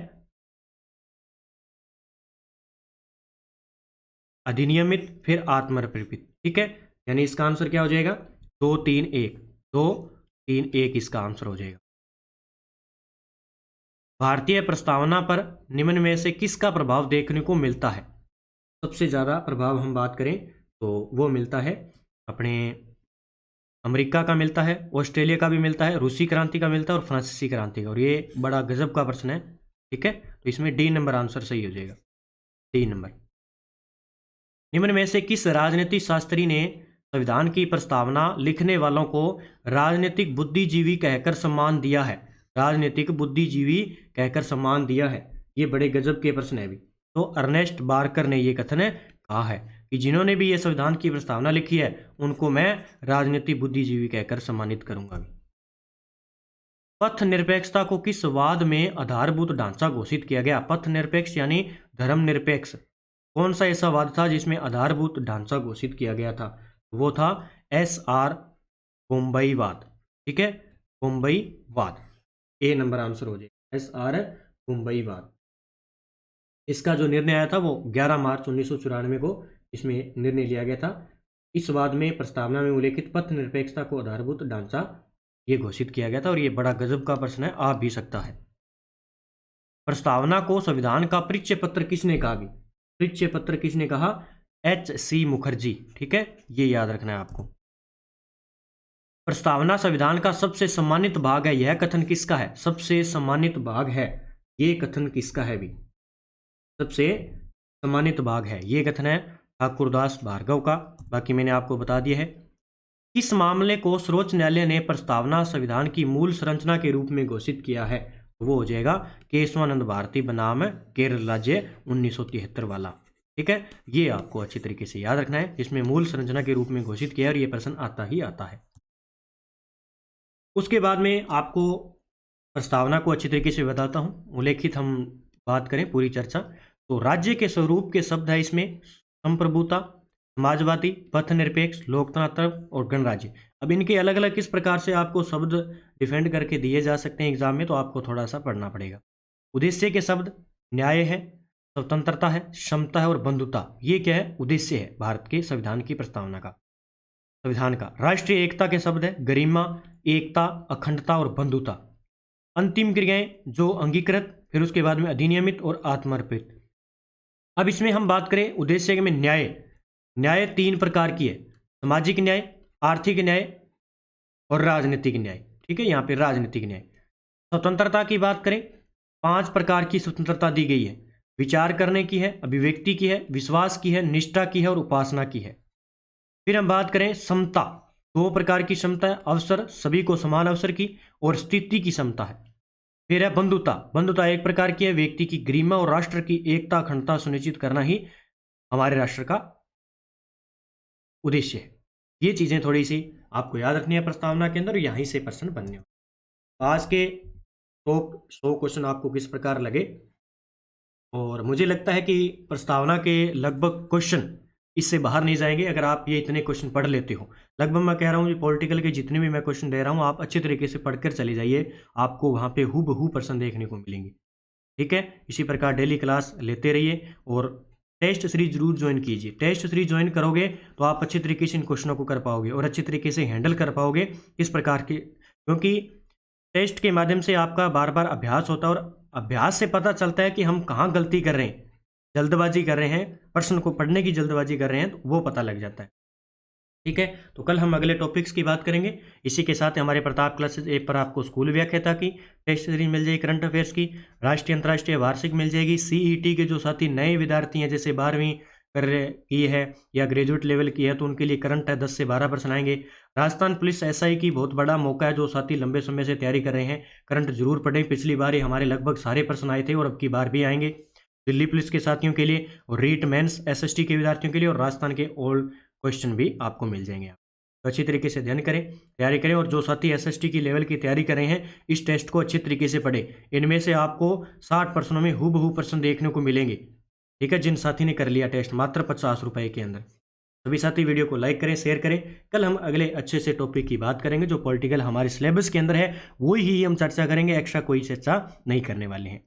अधिनियमित, फिर आत्मनिर्भर, ठीक है। यानी इसका आंसर क्या हो जाएगा? 2 3 1, 2 3 1 इसका आंसर हो जाएगा। भारतीय प्रस्तावना पर निम्न में से किसका प्रभाव देखने को मिलता है? सबसे ज़्यादा प्रभाव हम बात करें तो वो मिलता है अपने अमेरिका का मिलता है, ऑस्ट्रेलिया का भी मिलता है, रूसी क्रांति का मिलता है और फ्रांसीसी क्रांति का। और ये बड़ा गजब का प्रश्न है, ठीक है। तो इसमें डी नंबर आंसर सही हो जाएगा, डी नंबर। निम्न में से किस राजनीतिक शास्त्री ने संविधान की प्रस्तावना लिखने वालों को राजनीतिक बुद्धिजीवी कहकर सम्मान दिया है? राजनीतिक बुद्धिजीवी कहकर सम्मान दिया है। ये बड़े गजब के प्रश्न है भी। तो अर्नेस्ट बारकर ने ये कथन कहा है कि जिन्होंने भी ये संविधान की प्रस्तावना लिखी है उनको मैं राजनीतिक बुद्धिजीवी कहकर सम्मानित करूंगा। पथ निरपेक्षता को किस वाद में आधारभूत ढांचा घोषित किया गया? पथ निरपेक्ष यानी धर्मनिरपेक्ष। कौन सा ऐसा वाद था जिसमें आधारभूत ढांचा घोषित किया गया था? वो था SR बोम्बईवाद, ठीक है, बोम्बईवाद। ए नंबर आंसर हो जाएगा, SR बोम्बईवाद। इसका जो निर्णय आया था वो 11 मार्च 1994 को इसमें निर्णय लिया गया था। इस वाद में प्रस्तावना में उल्लेखित पथ निरपेक्षता को आधारभूत ढांचा ये घोषित किया गया था। और ये बड़ा गजब का प्रश्न है, आ भी सकता है। प्रस्तावना को संविधान का परिचय पत्र किसने कहा? परिचय पत्र किसने कहा? HC मुखर्जी, ठीक है, ये याद रखना है आपको। प्रस्तावना संविधान का सबसे सम्मानित भाग है, यह कथन किसका है? सबसे सम्मानित भाग है, ये कथन किसका है भी? सबसे सम्मानित भाग है, ये कथन है ठाकुरदास भार्गव का। बाकी मैंने आपको बता दिया है। किस मामले को सर्वोच्च न्यायालय ने प्रस्तावना संविधान की मूल संरचना के रूप में घोषित किया है? वो हो जाएगा केशवानंद भारती बनाम केरल राज्य 1973 वाला, ठीक है। ये आपको अच्छी तरीके से याद रखना है, इसमें मूल संरचना के रूप में घोषित किया और ये प्रश्न आता ही आता है। उसके बाद में आपको प्रस्तावना को अच्छी तरीके से बताता हूँ। उल्लेखित हम बात करें पूरी चर्चा, तो राज्य के स्वरूप के शब्द है इसमें संप्रभुता, समाजवादी, पथ निरपेक्ष, लोकतंत्र और गणराज्य। अब इनके अलग अलग किस प्रकार से आपको शब्द डिफेंड करके दिए जा सकते हैं एग्जाम में, तो आपको थोड़ा सा पढ़ना पड़ेगा। उद्देश्य के शब्द न्याय है, स्वतंत्रता है, क्षमता है और बंधुता। ये क्या है? उद्देश्य है भारत के संविधान की प्रस्तावना का, संविधान का। राष्ट्रीय एकता के शब्द है गरिमा, एकता, अखंडता और बंधुता। अंतिम क्रियाएं जो अंगीकृत, फिर उसके बाद में अधिनियमित और आत्मर्पित। अब इसमें हम बात करें उद्देश्य में न्याय। न्याय 3 प्रकार की है, सामाजिक न्याय, आर्थिक न्याय और राजनीतिक न्याय, ठीक है, यहाँ पे राजनीतिक न्याय। स्वतंत्रता की बात करें, 5 प्रकार की स्वतंत्रता दी गई है। विचार करने की है, अभिव्यक्ति की है, विश्वास की है, निष्ठा की है और उपासना की है। फिर हम बात करें समता, 2 प्रकार की समता है, अवसर, सभी को समान अवसर की, और स्थिति की समता है। फिर है बंधुता, बंधुता एक प्रकार की है, व्यक्ति की गरिमा और राष्ट्र की एकता अखंडता सुनिश्चित करना ही हमारे राष्ट्र का उद्देश्य है। ये चीजें थोड़ी सी आपको याद रखनी है प्रस्तावना के अंदर, यहीं से प्रश्न बनने हो। आज के टॉप 100 क्वेश्चन आपको किस प्रकार लगे, और मुझे लगता है कि प्रस्तावना के लगभग क्वेश्चन इससे बाहर नहीं जाएंगे अगर आप ये इतने क्वेश्चन पढ़ लेते हो। लगभग मैं कह रहा हूँ कि पॉलिटिकल के जितने भी मैं क्वेश्चन दे रहा हूँ आप अच्छे तरीके से पढ़कर चले जाइए, आपको वहाँ पे हूबहू प्रश्न देखने को मिलेंगे। ठीक है, इसी प्रकार डेली क्लास लेते रहिए और टेस्ट सीरीज जरूर ज्वाइन कीजिए। टेस्ट सीरीज ज्वाइन करोगे तो आप अच्छे तरीके से इन क्वेश्चनों को कर पाओगे और अच्छे तरीके से हैंडल कर पाओगे किस प्रकार के, क्योंकि टेस्ट के माध्यम से आपका बार बार अभ्यास होता है और अभ्यास से पता चलता है कि हम कहाँ गलती कर रहे हैं, जल्दबाजी कर रहे हैं, प्रश्न को पढ़ने की जल्दबाजी कर रहे हैं, तो वो पता लग जाता है। ठीक है, तो कल हम अगले टॉपिक्स की बात करेंगे। इसी के साथ हमारे प्रताप क्लासेस ऐप पर आपको स्कूल व्याख्याता की टेस्ट सीरीज मिल जाएगी, करंट अफेयर्स की, राष्ट्रीय अंतर्राष्ट्रीय वार्षिक मिल जाएगी, सीईटी के जो साथी नए विद्यार्थी हैं जैसे 12वीं कर की है या ग्रेजुएट लेवल की है तो उनके लिए करंट है 10 से 12 प्रश्न आएंगे। राजस्थान पुलिस एसआई की बहुत बड़ा मौका है, जो साथी लंबे समय से तैयारी कर रहे हैं करंट जरूर पढ़ें। पिछली बार ही हमारे लगभग सारे प्रश्न आए थे और अब की बार भी आएंगे। दिल्ली पुलिस के साथियों के लिए और रीट मेंस एसएसटी के विद्यार्थियों के लिए और राजस्थान के ओल्ड क्वेश्चन भी आपको मिल जाएंगे। तो अच्छी तरीके से अध्ययन करें, तैयारी करें, और जो साथी एसएसटी की लेवल की तैयारी कर रहे हैं इस टेस्ट को अच्छे तरीके से पढ़ें। इनमें से आपको 60 प्रश्नों में हूबहू प्रश्न देखने को मिलेंगे। ठीक है, जिन साथी ने कर लिया टेस्ट मात्र 50 रुपए के अंदर। सभी साथी वीडियो को लाइक करें, शेयर करें। कल हम अगले अच्छे से टॉपिक की बात करेंगे जो पॉलिटिकल हमारे सिलेबस के अंदर है, वही ही हम चर्चा करेंगे, एक्स्ट्रा कोई चर्चा नहीं करने वाले हैं।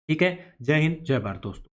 ठीक है, जय हिंद, जय भारत दोस्तों।